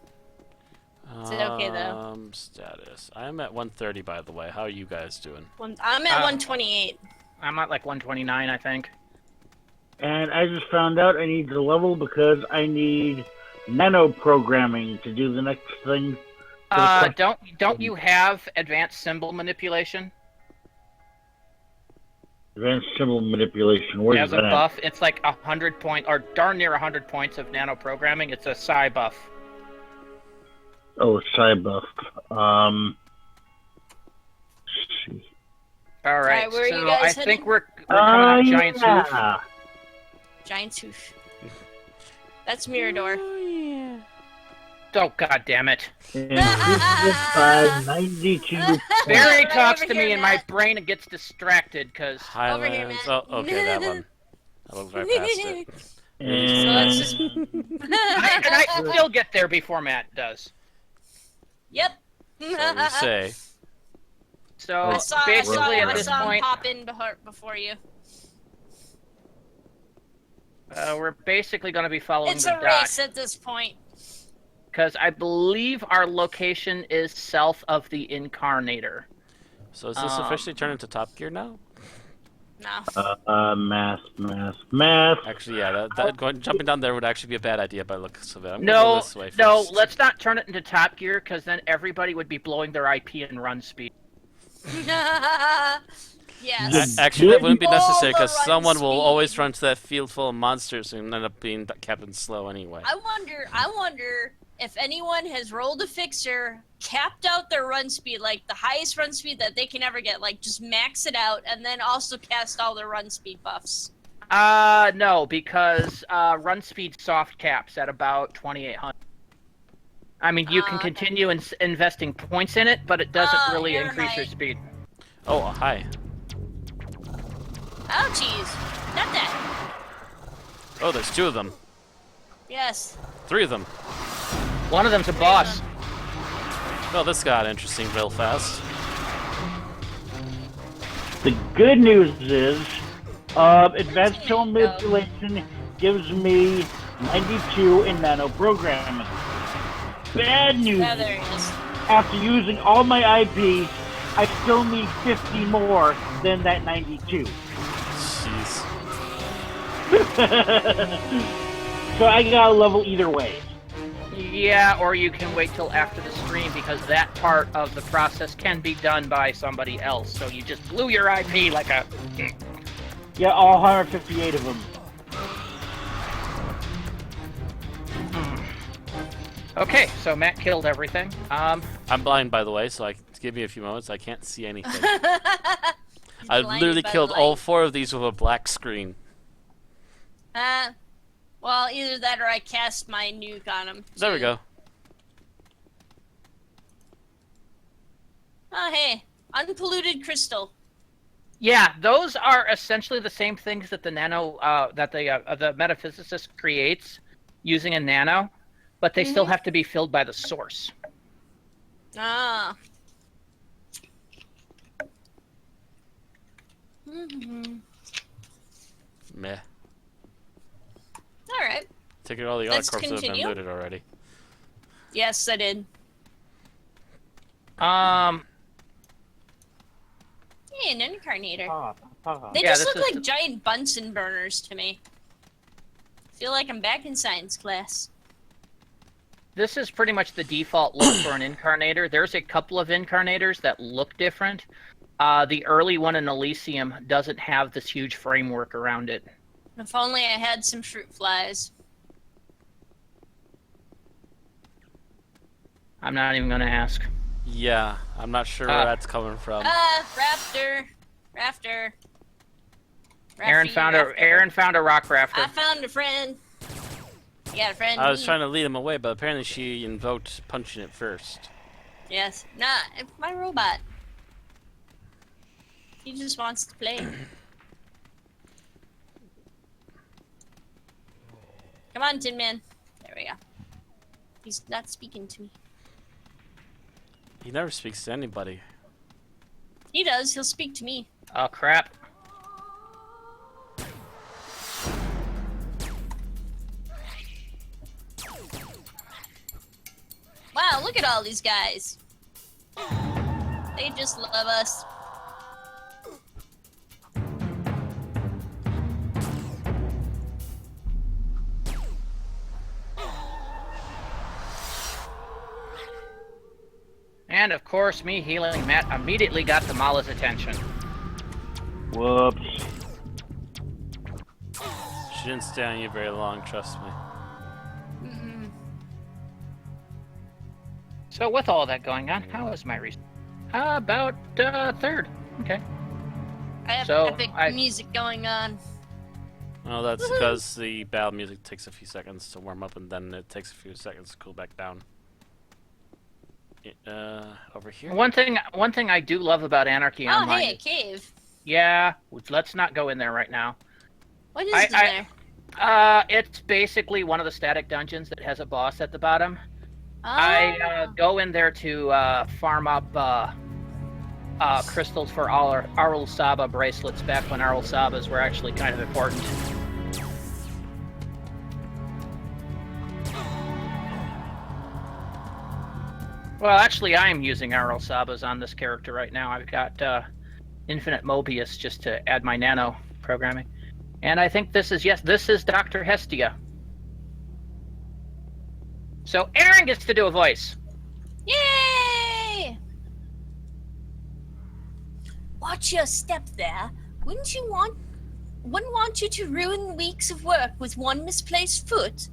Is it okay, though? Status. I'm at 130, by the way. How are you guys doing? I'm at 128. I'm at like 129, I think. And I just found out I need to level because I need nano programming to do the next thing. Don't you have advanced symbol manipulation? Advanced symbol manipulation. It Where's has a that? buff. It's like 100 point, or darn near 100 points of nano programming. It's a psi buff. Oh, psi buff. Let's see. All right, Alright, where are you so guys I heading? think we're coming out Giant's Hoof. yeah. Giant's Hoof. That's Mirador. Oh, god damn it. And this 592. Barry Right talks over to here, me and my Matt. brain gets distracted because... Over here, Highlands. Matt. Oh, okay, that one. I looked right past it. So let's just. I still get there before Matt does. Yep. So you say. So I saw basically him at this point, pop in before you. we're basically going to be following It's the a dot. race at this point. Because I believe our location is south of the Incarnator. So is this officially turned into Top Gear now? No. Math. Actually, yeah. Jumping down there would actually be a bad idea by the looks of it. I'm gonna No, go this way no, first. let's not turn it into Top Gear, because then everybody would be blowing their IP and run speed. Yes. Actually, that wouldn't be All necessary the because run someone will speed. always run to that field full of monsters and end up being Captain Slow anyway. I wonder if anyone has rolled a fixer, capped out their run speed, like the highest run speed that they can ever get, like just max it out, and then also cast all their run speed buffs. No, because run speed soft caps at about 2,800. I mean, you can Okay. continue investing points in it, but it doesn't really you're increase your right. speed. Oh, hi. Oh, jeez. Not that. Oh, there's 2 of them. Yes. 3 of them. One of them's a boss. Well, this got interesting real fast. The good news is, advanced There tool you go. manipulation gives me 92 in nano programming. Bad news Oh, is, there he is. after using all my IP, I still need 50 more than that 92. Jeez. So I gotta level either way. Yeah, or you can wait till after the stream, because that part of the process can be done by somebody else. So you just blew your IP like a... Yeah, all 158 of them. Okay, so Matt killed everything. I'm blind, by the way, so give me a few moments. I can't see anything. I blinded literally by killed light. all 4 of these with a black screen. Well, either that or I cast my nuke on him. There we go. Oh, hey. Unpolluted crystal. Yeah, those are essentially the same things that the nano, that the metaphysicist creates using a nano, but they still have to be filled by the source. Ah. Mm-hmm. Meh. Alright. Take it all the other Let's corpses have been continue. looted already. Yes, I did. Hey, an incarnator. They Yeah, just this look is like giant Bunsen burners to me. Feel like I'm back in science class. This is pretty much the default look for an incarnator. There's a couple of incarnators that look different. The early one in Elysium doesn't have this huge framework around it. If only I had some fruit flies. I'm not even going to ask. Yeah, I'm not sure where that's coming from. Raptor. Rafter. Aaron found a rock rafter. I found a friend. You got a friend? I was trying to lead him away, but apparently she invoked punching it first. Yes. Nah, it's my robot. He just wants to play. Come on, Tin Man. There we go. He's not speaking to me. He never speaks to anybody. He does. He'll speak to me. Oh, crap. Wow, look at all these guys. They just love us. And of course, me healing Matt immediately got Tamala's attention. Whoops. She didn't stay on you very long, trust me. Mm-mm. So with all that going on, how is my research? About third. Okay. I have So, epic music going on. Well, that's because the battle music takes a few seconds to warm up, and then it takes a few seconds to cool back down. Over here. One thing I do love about Anarchy Oh, Online. hey, a cave. Yeah, let's not go in there right now. What is in there? It's basically one of the static dungeons that has a boss at the bottom. Oh. I go in there to farm up crystals for Arul Saba bracelets back when Arul Sabas were actually kind of important. Well, actually, I am using Arul Sabas on this character right now. I've got Infinite Mobius just to add my nano programming. And I think this is Dr. Hestia. So Aaron gets to do a voice. Yay! Watch your step there. Wouldn't want you to ruin weeks of work with one misplaced foot.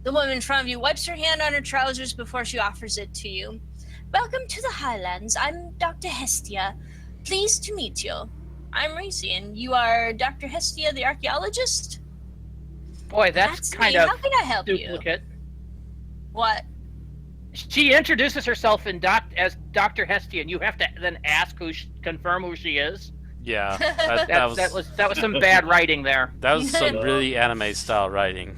The woman in front of you wipes her hand on her trousers before she offers it to you. Welcome to the Highlands. I'm Dr. Hestia. Pleased to meet you. I'm Racy, and you are Dr. Hestia, the archaeologist? Boy, that's kind me. of How can I help duplicate. you? What? She introduces herself as Dr. Hestia, and you have to then ask confirm who she is. Yeah, That was some bad writing there. that was some really anime style writing.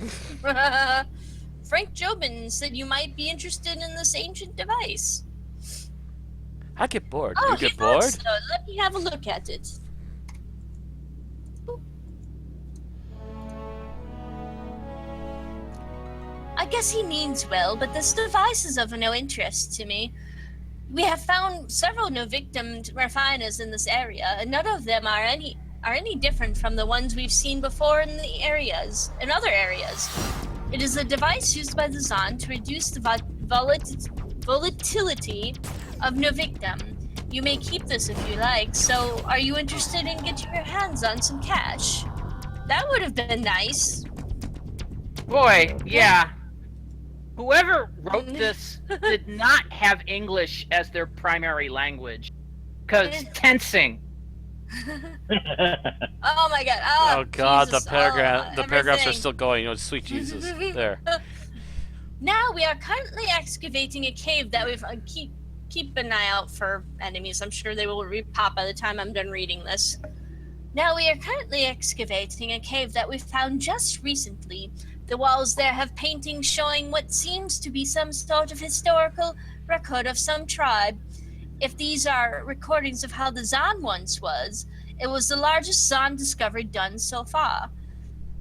Frank Jobin said you might be interested in this ancient device. I get bored. Oh, You get he thought bored? so. Let me have a look at it. I guess he means well, but this device is of no interest to me. We have found several no-victim refiners in this area, and none of them are any different from the ones we've seen before in other areas. It is a device used by the Zon to reduce the volatility of no-victim. You may keep this if you like. So, are you interested in getting your hands on some cash? That would have been nice. Boy, yeah. Whoever wrote this did not have English as their primary language. Because tensing. Oh my god. Oh god, Jesus. the paragraphs are everything. still going. Oh, sweet Jesus. There. Now we are currently excavating a cave that we've keep an eye out for enemies. I'm sure they will repop by the time I'm done reading this. Now we are currently excavating a cave that we found just recently. The walls there have paintings showing what seems to be some sort of historical record of some tribe. If these are recordings of how the Zon once was, it was the largest Zon discovery done so far.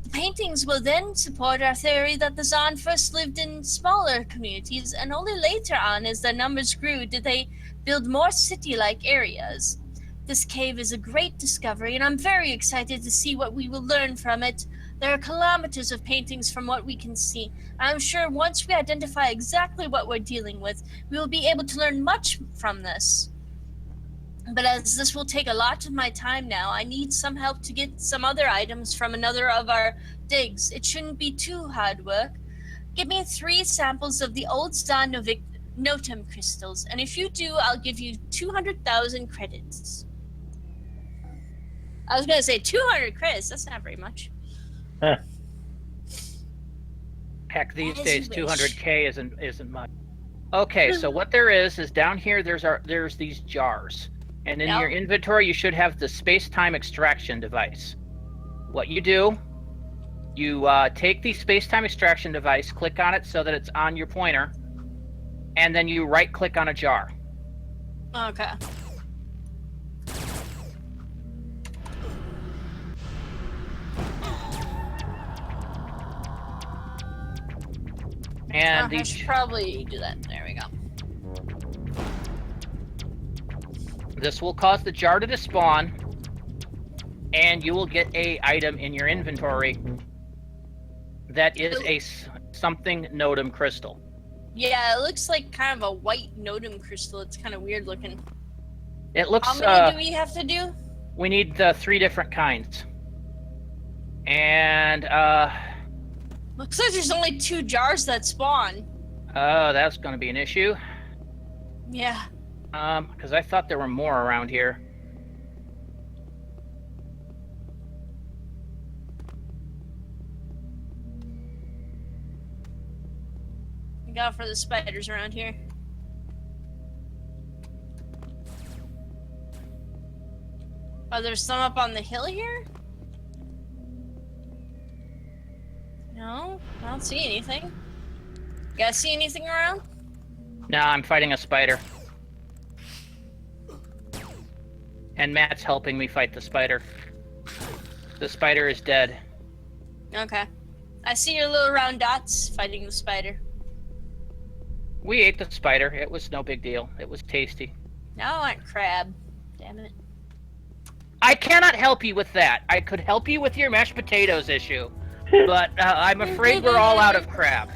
The paintings will then support our theory that the Zon first lived in smaller communities, and only later on, as their numbers grew, did they build more city-like areas. This cave is a great discovery, and I'm very excited to see what we will learn from it. There are kilometers of paintings from what we can see. I'm sure once we identify exactly what we're dealing with, we will be able to learn much from this. But as this will take a lot of my time now, I need some help to get some other items from another of our digs. It shouldn't be too hard work. Give me 3 samples of the old Zon Notum crystals, and if you do, I'll give you 200,000 credits. I was going to say 200 credits, that's not very much. Heck, these As days you wish. 200K isn't much. Okay, so what there is down here there's these jars. And in Yep. your inventory you should have the space-time extraction device. What you do, you take the space-time extraction device, click on it so that it's on your pointer, and then you right-click on a jar. Okay. And I these should probably do that. There we go. This will cause the jar to despawn, and you will get a item in your inventory that is a something Notum crystal. Yeah, it looks like kind of a white Notum crystal. It's kind of weird looking. It looks How many do we have to do? We need the 3 different kinds. And, Looks like there's only 2 jars that spawn. oh, that's gonna be an issue. Yeah. Because I thought there were more around here. Look out for the spiders around here. Oh, there's some up on the hill here? No, I don't see anything. You guys see anything around? No, I'm fighting a spider. And Matt's helping me fight the spider. The spider is dead. Okay. I see your little round dots fighting the spider. We ate the spider. It was no big deal. It was tasty. Now I want crab. Damn it. I cannot help you with that. I could help you with your mashed potatoes issue. But I'm afraid we're all out of crab.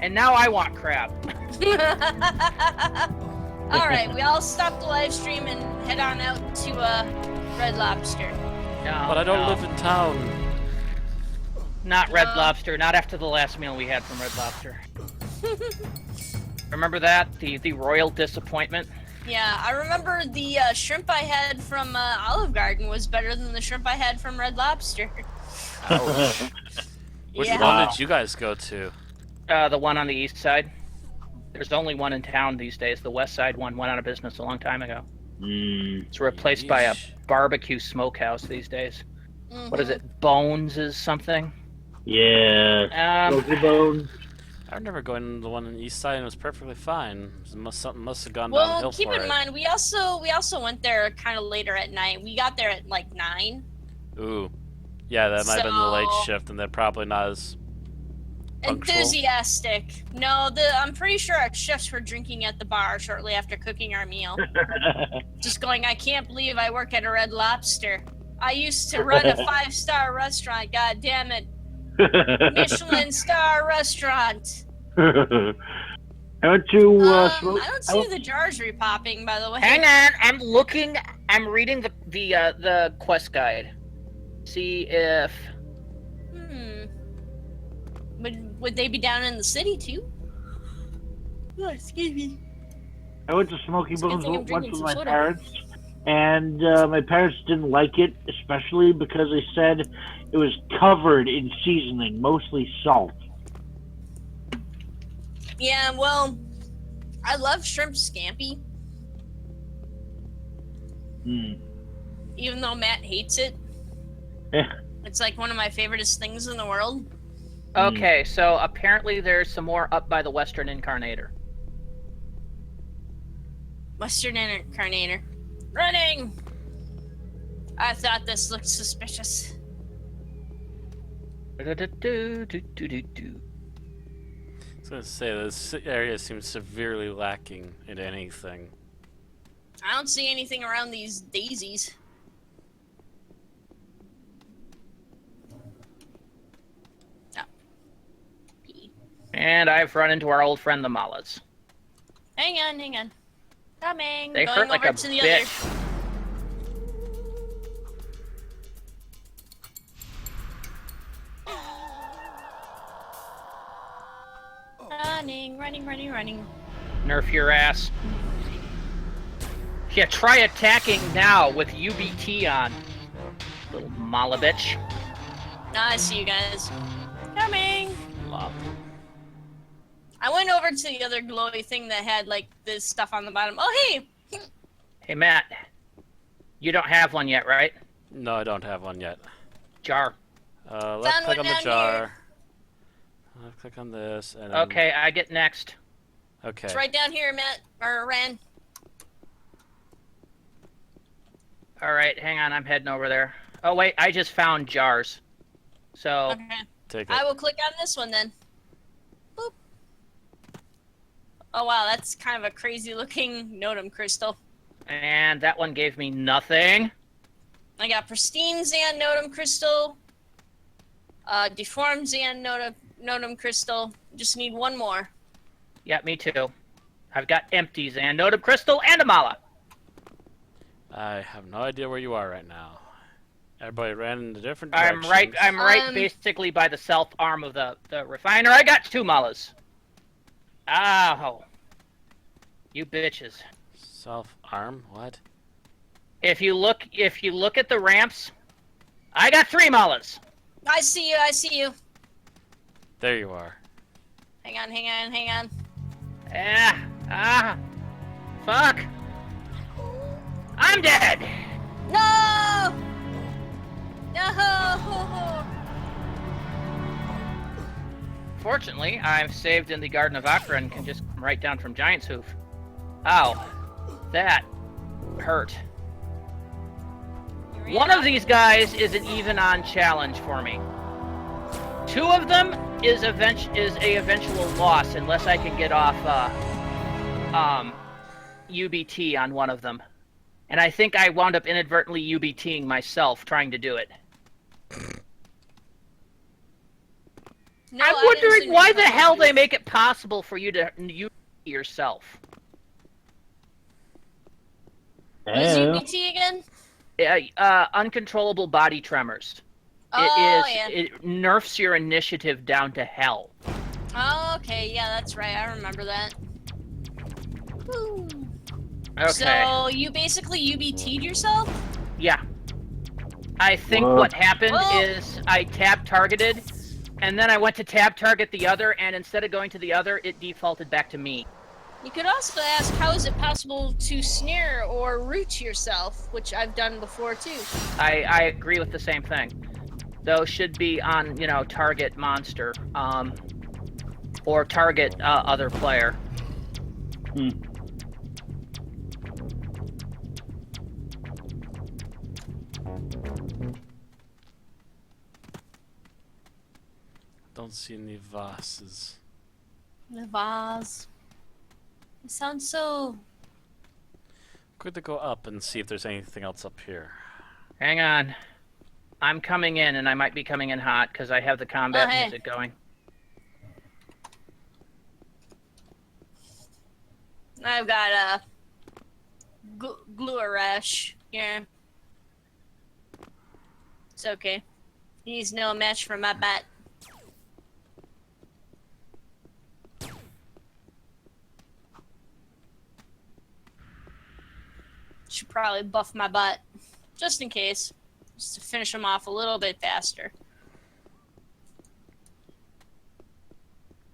And now I want crab. Alright, we all stop the live stream and head on out to Red Lobster. No, But I don't no. live in town. Not Red No. Lobster. Not after the last meal we had from Red Lobster. Remember that? The royal disappointment? Yeah, I remember the shrimp I had from Olive Garden was better than the shrimp I had from Red Lobster. Which Yeah. one did you guys go to? The one on the east side. There's only one in town these days. The west side one went out of business a long time ago. It's replaced by a Yeesh. barbecue smokehouse these days. Mhm. What is it? Bones is something? Yeah. Smoky Bone. I remember going to the one on the east side and it was perfectly fine. Something must have gone Well, downhill keep for in it. mind, we also went there kind of later at night. We got there at like 9. Ooh. Yeah, that might have been the late So- shift and they're probably not as punctual. Enthusiastic. No, I'm pretty sure our chefs were drinking at the bar shortly after cooking our meal. Just going, I can't believe I work at a Red Lobster. I used to run a 5-star restaurant, god damn it. Michelin star restaurant. I went to smoke. I don't see the jars repopping, by the way. Hang on, I'm looking. I'm reading the quest guide. See if Would they be down in the city too? Oh, excuse me. I went to Smoky It's a good Bones thing I'm once drinking with some my soda. parents, and my parents didn't like it, especially because they said it was covered in seasoning, mostly salt. Yeah, well, I love shrimp scampi, even though Matt hates it. Yeah. It's like one of my favoriteest things in the world. Okay, so apparently there's some more up by the Western Incarnator. Western Incarnator. Running! I thought this looked suspicious. I was gonna say, this area seems severely lacking in anything. I don't see anything around these daisies. And I've run into our old friend the Malas. Hang on. Coming. They Going hurt like over a to the bitch. other. Running. Nerf your ass. Yeah, try attacking now with UBT on. Little Mala bitch. Ah, I see you guys. Coming. Lop. I went over to the other glowy thing that had like this stuff on the bottom. Oh, hey! Hey, Matt. You don't have one yet, right? No, I don't have one yet. Jar. Let's Found click one on the down jar. Let's click on this and then... Okay, I get next. Okay. It's right down here, Matt. Or Ran. Alright, hang on, I'm heading over there. Oh, wait, I just found jars. So, Okay. Take it. I will click on this one then. Boop. Oh wow, that's kind of a crazy looking Notum crystal. and that one gave me nothing. I got pristine Xan Notum crystal. Deformed Xan Notum crystal. Just need one more. Yeah, me too. I've got empties and Notum Crystal and a Mala. I have no idea where you are right now. Everybody ran in a different direction. I'm right basically by the south arm of the refiner. I got 2 mullahs. Ow. You bitches. South arm? What? If you look at the ramps, I got 3 mullahs. I see you. There you are. Hang on. Fuck. I'm dead. No! No! Fortunately, I'm saved in the Garden of Akra and can just come right down from Giant's Hoof. Ow. That hurt. One of these guys is an even-on challenge for me. 2 of them is a eventual loss unless I can get off UBT on one of them. And I think I wound up inadvertently UBTing myself trying to do it. No, I'm wondering why the hell they make it possible for you to UBT yourself. What is UBT again? Uncontrollable body tremors. It nerfs your initiative down to hell. Oh, okay, yeah, that's right. I remember that. Woo. Okay. So you basically UBT'd yourself? Yeah. I think what happened is I tab targeted, and then I went to tab target the other, and instead of going to the other, it defaulted back to me. You could also ask, how is it possible to snare or root yourself, which I've done before too. I agree with the same thing. Those should be on, target monster, or target other player. Don't see any vases. The vase. It sounds so... Good to go up and see if there's anything else up here. Hang on. I'm coming in, and I might be coming in hot, because I have the combat music going. I've got a glue rash here. It's okay. He's no match for my bat. Should probably buff my butt, just in case, just to finish him off a little bit faster.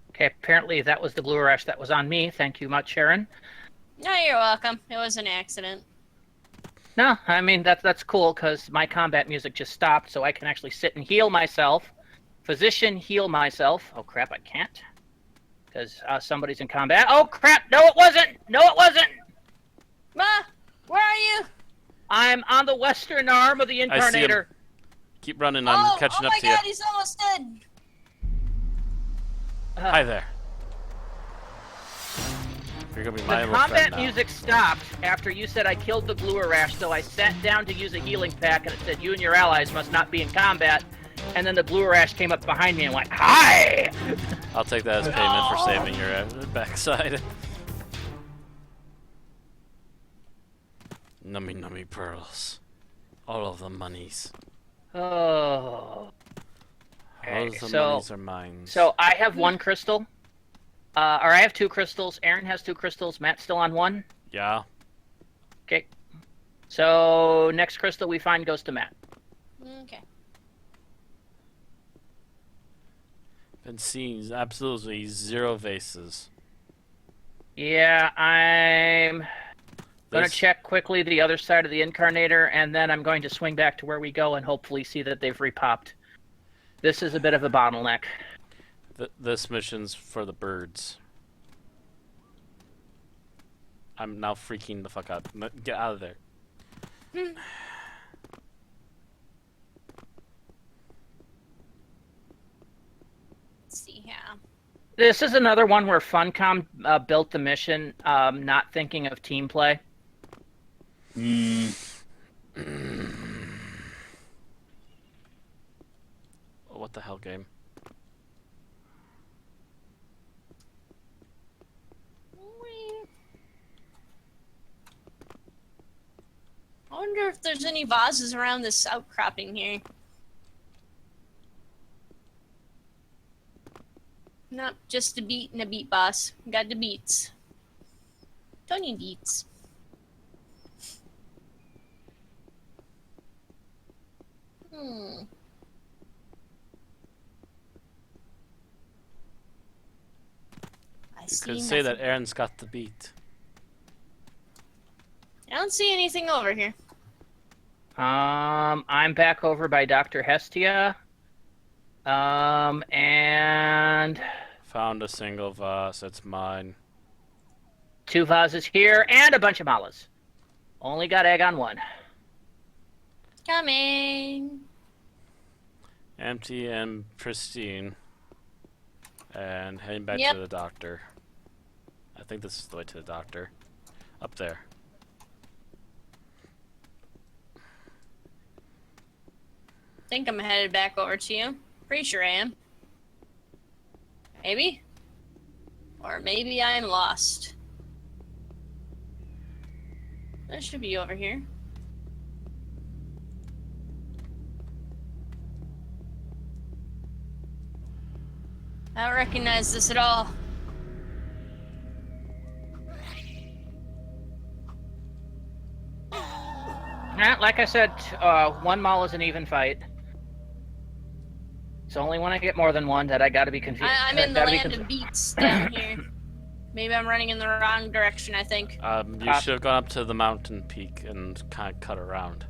Okay, apparently that was the glue rash that was on me. Thank you much, Sharon. No, you're welcome. It was an accident. No, I mean, that's cool, because my combat music just stopped, so I can actually sit and heal myself. Physician, heal myself. Oh, crap, I can't. Because somebody's in combat. Oh, crap! No, it wasn't! No, it wasn't! Ma! Where are you? I'm on the western arm of the Incarnator. Keep running, I'm catching up to you. Oh my god, he's almost dead! Hi there. You're gonna be my The little friend combat now. music stopped after you said I killed the glue rash, so I sat down to use a healing pack, and it said you and your allies must not be in combat. And then the glue rash came up behind me and went, hi! I'll take that as payment for saving your backside. Nummy pearls. All of the monies. Oh. All Okay, of the so- monies are mine. So I have 1 crystal. Or I have 2 crystals. Aaron has 2 crystals. Matt's still on 1. Yeah. Okay. So next crystal we find goes to Matt. Okay. Been seeing absolutely 0 vases. Yeah, I'm going to This- check quickly the other side of the Incarnator, and then I'm going to swing back to where we go and hopefully see that they've repopped. This is a bit of a bottleneck. This mission's for the birds. I'm now freaking the fuck out. Get out of there. Let's see here. This is another one where Funcom built the mission not thinking of team play. What the hell, game? Oh, if there's any vases around this outcropping here. Nope, just a beat and a beat, boss. Got the beats. Tony beats. I see Could say that nothing. Aaron's got the beat. I don't see anything over here. I'm back over by Dr. Hestia. And Found a single vase. It's mine. 2 vases here and a bunch of malas. Only got egg on 1. Coming. Empty and pristine. And heading back Yep. to the doctor. I think this is the way to the doctor. Up there. Think I'm headed back over to you. Pretty sure I am. Maybe? Or maybe I'm lost. That should be over here. I don't recognize this at all. Like I said, 1 mall is an even fight. It's only when I get more than 1 that I gotta be confused. I'm in the land of beats down here. Maybe I'm running in the wrong direction, I think. You should have gone up to the mountain peak and kind of cut around.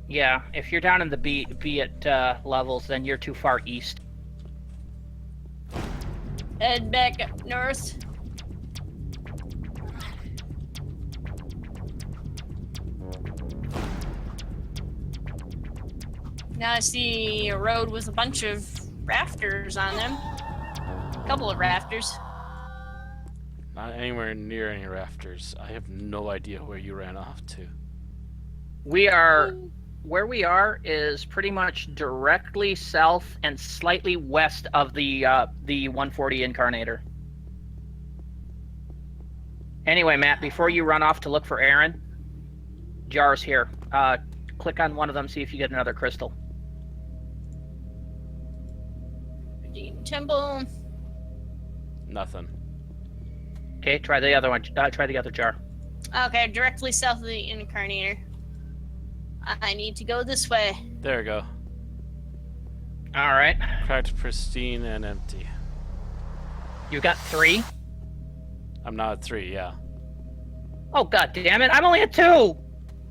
Yeah, if you're down in the beat levels, then you're too far east. Head back up north. Now I see a road with a bunch of rafters on them. A couple of rafters. Not anywhere near any rafters. I have no idea where you ran off to. Where we are is pretty much directly south and slightly west of the 140 Incarnator. Anyway, Matt, before you run off to look for Aaron, jars here. Click on one of them, see if you get another crystal. Redeem Temple. Nothing. Okay, try the other one. Try the other jar. Okay, directly south of the Incarnator. I need to go this way. There we go. All right. Cracked, pristine, and empty. You got 3? I'm not at 3, yeah. Oh god damn it! I'm only at 2.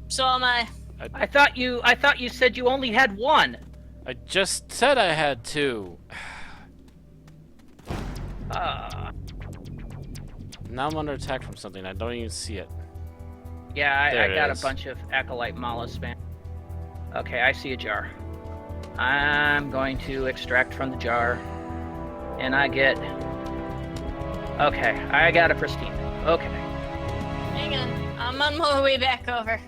So am I. I thought you said you only had 1. I just said I had 2. Now I'm under attack from something. I don't even see it. Yeah, There I it got is. a bunch of Acolyte Malas, man. Okay, I see a jar. I'm going to extract from the jar. And I get... Okay, I got a pristine. Okay. Hang on. I'm on my way back over.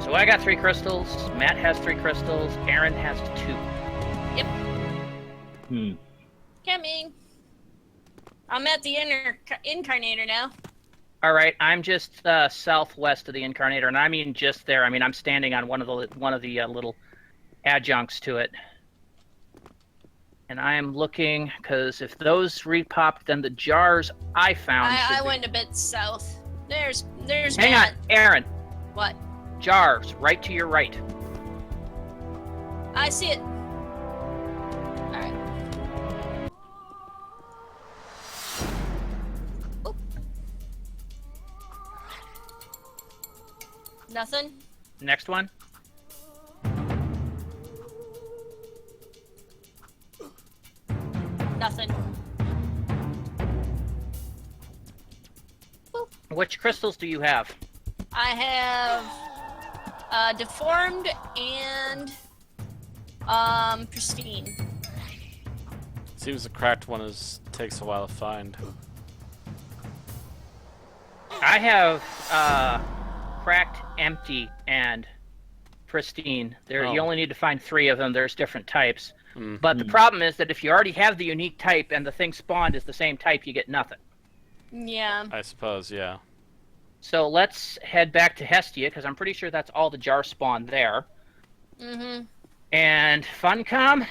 So I got 3 crystals, Matt has 3 crystals, Aaron has 2. Coming. I'm at the Incarnator now. Alright, I'm just southwest of the Incarnator, and I mean just there. I mean, I'm standing on one of the little adjuncts to it. And I am looking, because if those repop, then the jars I found I should be... went a bit south. There's Hang Matt. on, Aaron. What? Jars, right to your right. I see it. Alright. Oop. Nothing? Next one. Nothing. Boop. Which crystals do you have? I have deformed and pristine. Seems the cracked one takes a while to find. I have cracked, empty, and pristine. Oh. You only need to find 3 of them. There's different types. Mm. But the problem is that if you already have the unique type and the thing spawned is the same type, you get nothing. Yeah. I suppose, yeah. So let's head back to Hestia, because I'm pretty sure that's all the jar spawn there. Mm-hmm. And Funcom,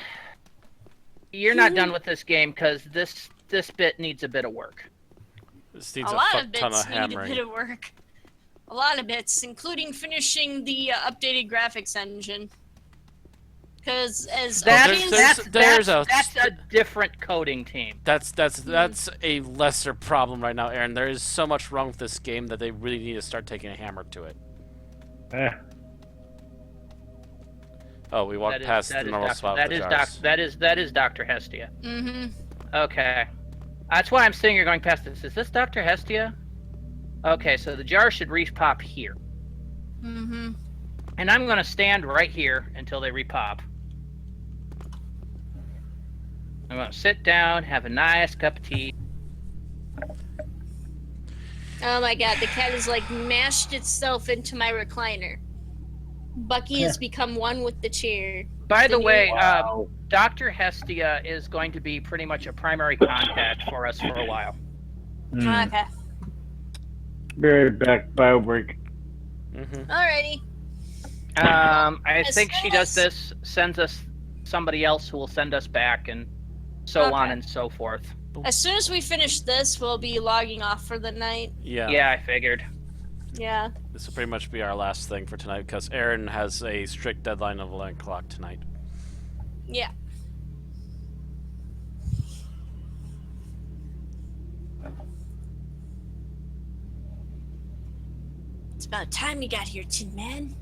you're not done with this game, because this bit needs a bit of work. This needs A a lot fuck of ton bits of need a hammering. bit of work. A lot of bits, including finishing the updated graphics engine. Because as there's That's a different coding team. That's a lesser problem right now, Aaron. There is so much wrong with this game that they really need to start taking a hammer to it. Oh, we walked past the normal spot with the jars. That is Dr. Hestia. Mm-hmm. Okay. That's why I'm saying you're going past this. Is this Dr. Hestia? Okay, so the jar should repop here. Mm-hmm. And I'm going to stand right here until they repop. I'm going to sit down, have a nice cup of tea. Oh my god, the cat has like mashed itself into my recliner. Bucky has become one with the chair. By the way, Wow. Dr. Hestia is going to be pretty much a primary contact for us for a while. Okay. Be right back. Bio break. Mm-hmm. Alrighty. I As think she soon does this, sends us somebody else who will send us back, and so on and so forth. As soon as we finish this, we'll be logging off for the night. Yeah. Yeah, I figured. Yeah. This will pretty much be our last thing for tonight because Aaron has a strict deadline of 11 o'clock tonight. Yeah. It's about time you got here, Tin Man.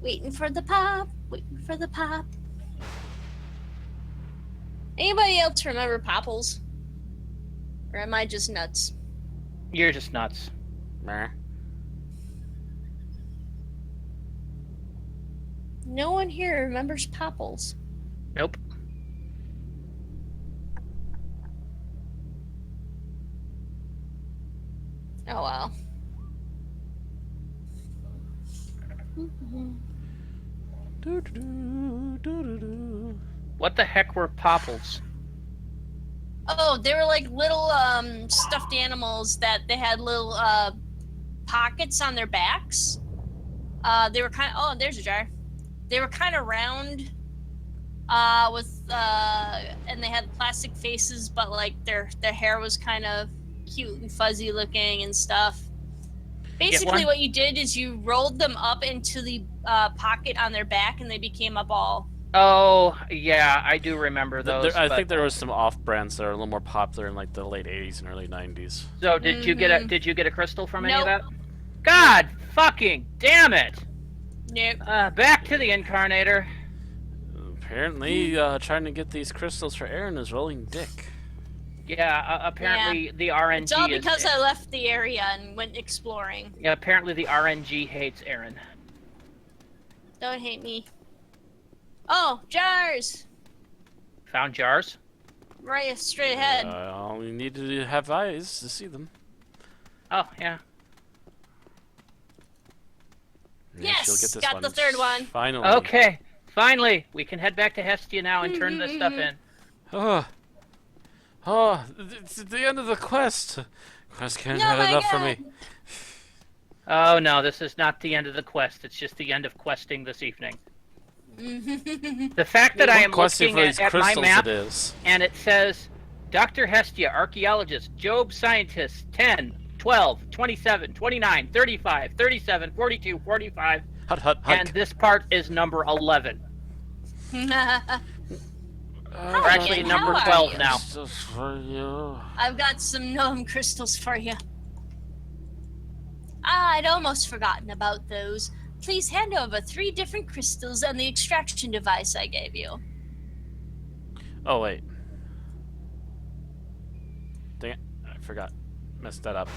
Waiting for the pop. Waiting for the pop. Anybody else remember Popples? Or am I just nuts? You're just nuts. Meh. No one here remembers Popples. Nope. Oh well. What the heck were Popples? Oh, they were like little stuffed animals that they had little pockets on their backs. They were kind of, oh, there's a jar. They were kind of round with and they had plastic faces, but like their hair was kind of cute and fuzzy looking and stuff. Basically what you did is you rolled them up into the pocket on their back and they became a ball. Oh, yeah, I do remember those. I think there was some off-brands that are a little more popular in like the late 80s and early 90s. So did you get a crystal from any of Nope. that? God fucking damn it! Nope. Back to the incarnator. Apparently, trying to get these crystals for Aaron is rolling dick. Yeah, apparently the RNG It's all is... because I left the area and went exploring. Yeah, apparently the RNG hates Aaron. Don't hate me. Oh, jars! Found jars? Right straight ahead. All you need to have eyes to see them. Oh, yeah. Maybe Yes, she'll get this got the third one. Finally. Okay, finally, we can head back to Hestia now and turn this stuff in. It's the end of the quest. Quest can't Oh have my enough for me. God. Oh no, this is not the end of the quest. It's just the end of questing this evening. The fact that I am Questing looking for these at my crystals map it is. and it says Dr. Hestia, archaeologist, Job scientist, 10, 12, 27, 29, 35, 37, 42, 45, Hut, hut, hut. and this part is number 11. Or actually How number are 12 you? now. Crystals for you. I've got some gnome crystals for you. I'd almost forgotten about those. Please hand over 3 different crystals and the extraction device I gave you. Oh, wait. Dang it. I forgot. Messed that up.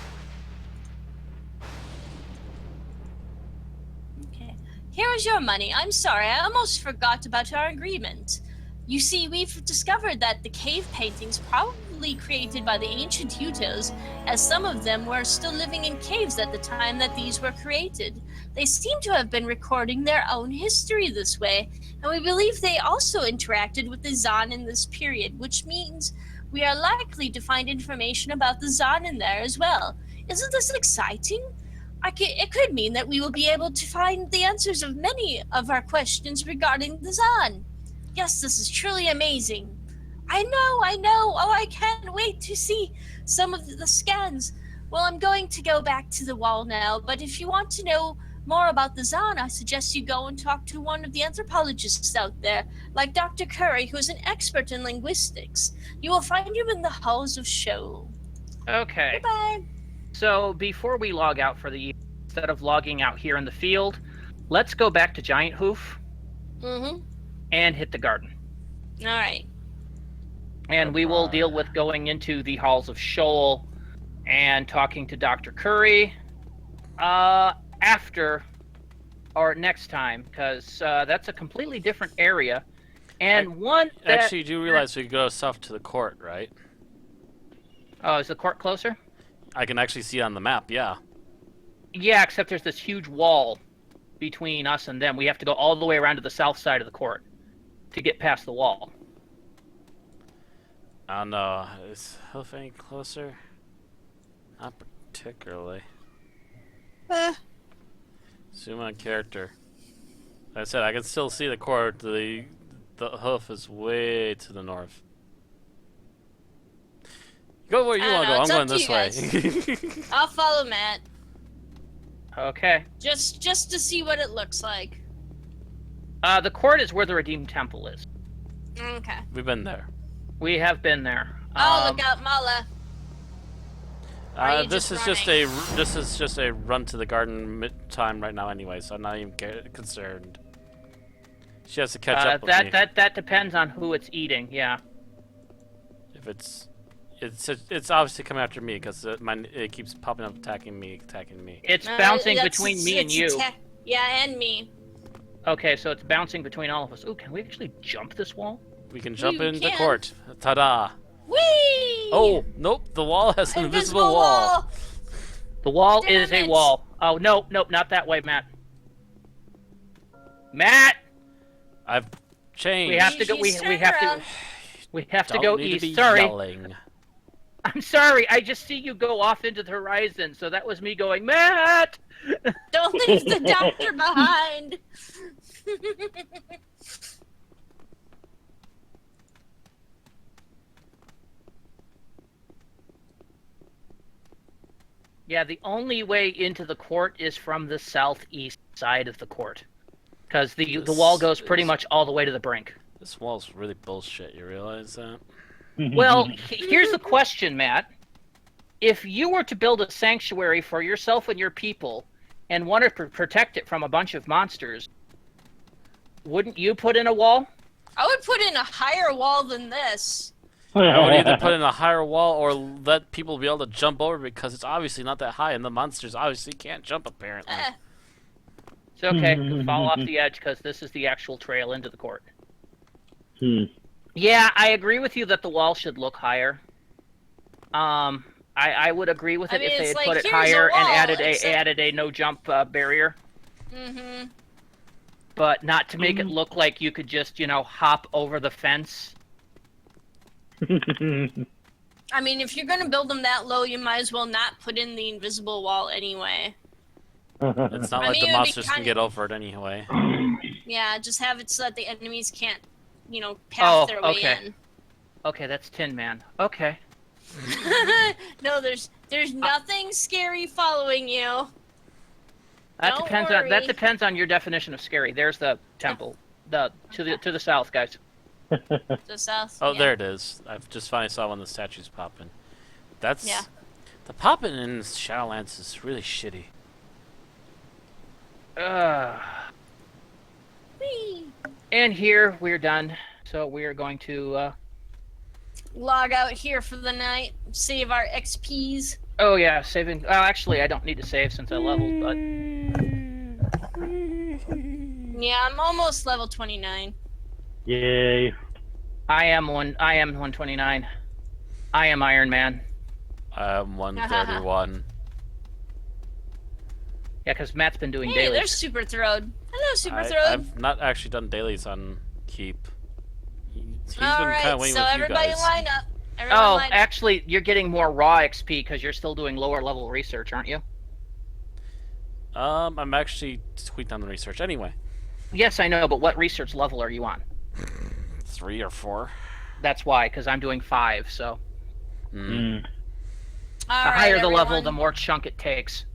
Okay. Here is your money. I'm sorry, I almost forgot about our agreement. You see, we've discovered that the cave paintings probably created by the ancient Hutos, as some of them were still living in caves at the time that these were created. They seem to have been recording their own history this way, and we believe they also interacted with the Zon in this period, which means we are likely to find information about the Zon in there as well. Isn't this exciting? It could mean that we will be able to find the answers of many of our questions regarding the Zon. Yes, this is truly amazing. I know. Oh, I can't wait to see some of the scans. Well, I'm going to go back to the wall now, but if you want to know more about the Zon, I suggest you go and talk to one of the anthropologists out there, like Dr. Curry, who's an expert in linguistics. You will find him in the halls of Scheol. Okay. Goodbye. So before we log out for the evening, instead of logging out here in the field, let's go back to Giant Hoof and hit the garden. All right. And we will deal with going into the halls of Scheol and talking to Dr. Curry after or next time, because that's a completely different area. And one that... Actually, you do realize we could go south to the court, right? Oh, is the court closer? I can actually see it on the map, yeah. Yeah, except there's this huge wall between us and them. We have to go all the way around to the south side of the court to get past the wall. I don't know. Is Hoof any closer? Not particularly. Zoom on character. Like I said, I can still see the court. The Hoof is way to the north. Go where you want to go. I'm going this way. I'll follow Matt. Okay. Just to see what it looks like. The court is where the Redeemed Temple is. Okay. We've been there. We have been there. Oh, look out, Mala. This is just a run to the garden time right now anyway, so I'm not even concerned. She has to catch up with me. That depends on who it's eating. Yeah. If it's obviously coming after me because it keeps popping up attacking me. It's bouncing between me and you. Yeah, and me. Okay, so it's bouncing between all of us. Ooh, can we actually jump this wall? We can jump into the court. Ta-da! Whee! Oh, nope, the wall has an invisible wall. The wall Damn is a it. wall. Oh, no, not that way, Matt. Matt! I've changed. We have to go. We have to go east. Sorry. Yelling. I'm sorry. I just see you go off into the horizon, so that was me going, Matt! Don't leave the doctor behind. Yeah, the only way into the court is from the southeast side of the court. Because the wall goes pretty much all the way to the brink. This wall's really bullshit, you realize that? Well, here's the question, Matt. If you were to build a sanctuary for yourself and your people, and wanted to protect it from a bunch of monsters, wouldn't you put in a wall? I would put in a higher wall than this. I would either put in a higher wall or let people be able to jump over because it's obviously not that high and the monsters obviously can't jump apparently. It's okay. Fall off the edge because this is the actual trail into the court. Yeah, I agree with you that the wall should look higher. I would agree with it if they had put it higher and added a no jump barrier. But not to make it look like you could just, hop over the fence. I mean, if you're going to build them that low, you might as well not put in the invisible wall anyway. It's not like the monsters can get over it anyway. Yeah, just have it so that the enemies can't, path their way in. Okay, that's Tin Man. Okay. No, there's nothing scary following you. That depends on your definition of scary. There's the temple. To the south, guys. The south. Oh, yeah. there it is. I've just finally saw one of the statues popping. The popping in Shadowlands is really shitty. Whee! And here we're done. So we're going to log out here for the night. Save our XPs. Oh yeah, saving. Actually, I don't need to save since I leveled, but. Yeah, I'm almost level 29. Yay. I am 129. I am Iron Man. I am 131. Yeah, because Matt's been doing Hey, dailies. there's Super Throde. Hello, Super Throde. I've not actually done dailies on Keep. He's been All kind right, of waiting so with everybody you guys. line up. Everyone Oh, line up. actually, you're getting more raw XP because you're still doing lower level research, aren't you? I'm actually tweeting on the research anyway. Yes, I know, but what research level are you on? 3 or 4. That's why, because I'm doing 5, so... Mm. All The right, higher the everyone. level, the more chunk it takes.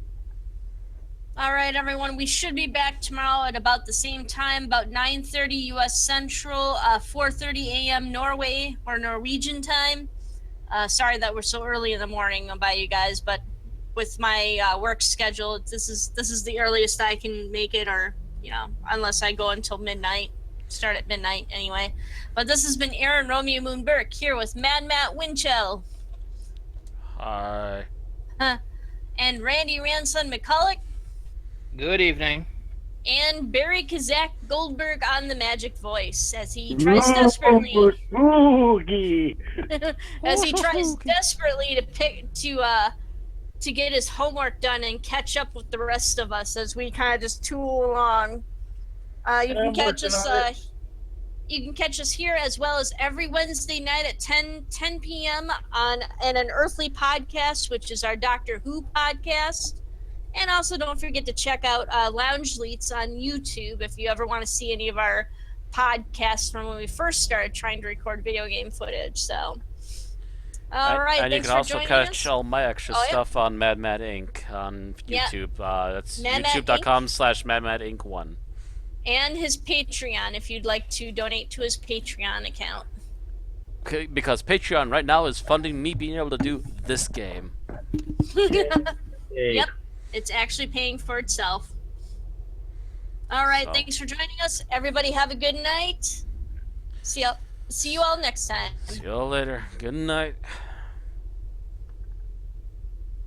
All right, everyone. We should be back tomorrow at about the same time, about 9:30 U.S. Central, 4:30 a.m. Norway or Norwegian time. Sorry that we're so early in the morning by you guys, but with my work schedule, this is the earliest I can make it, or unless I go until midnight. Start at midnight anyway. But this has been Aaron Romeo Moon Burke here with Mad Matt Winchell Hi. and Randy Ranson McCulloch. Good evening. And Barry Kazak Goldberg on the magic voice as he tries desperately Spooky. to get his homework done and catch up with the rest of us as we kind of just tool along. You can catch us here as well as every Wednesday night at 10 p.m. on an Unearthly podcast, which is our Doctor Who podcast. And also don't forget to check out Lounge Leets on YouTube if you ever want to see any of our podcasts from when we first started trying to record video game footage. So, all right, and you thanks can for also joining catch us. all my extra stuff on Mad Mad Inc. on Yeah. YouTube. That's Mad Mad youtube.com/MadMadInc1. And his Patreon if you'd like to donate to his Patreon account. Okay, because Patreon right now is funding me being able to do this game. Yep, it's actually paying for itself. All right, So. Thanks for joining us. Everybody have a good night. See you all next time. See you all later. Good night.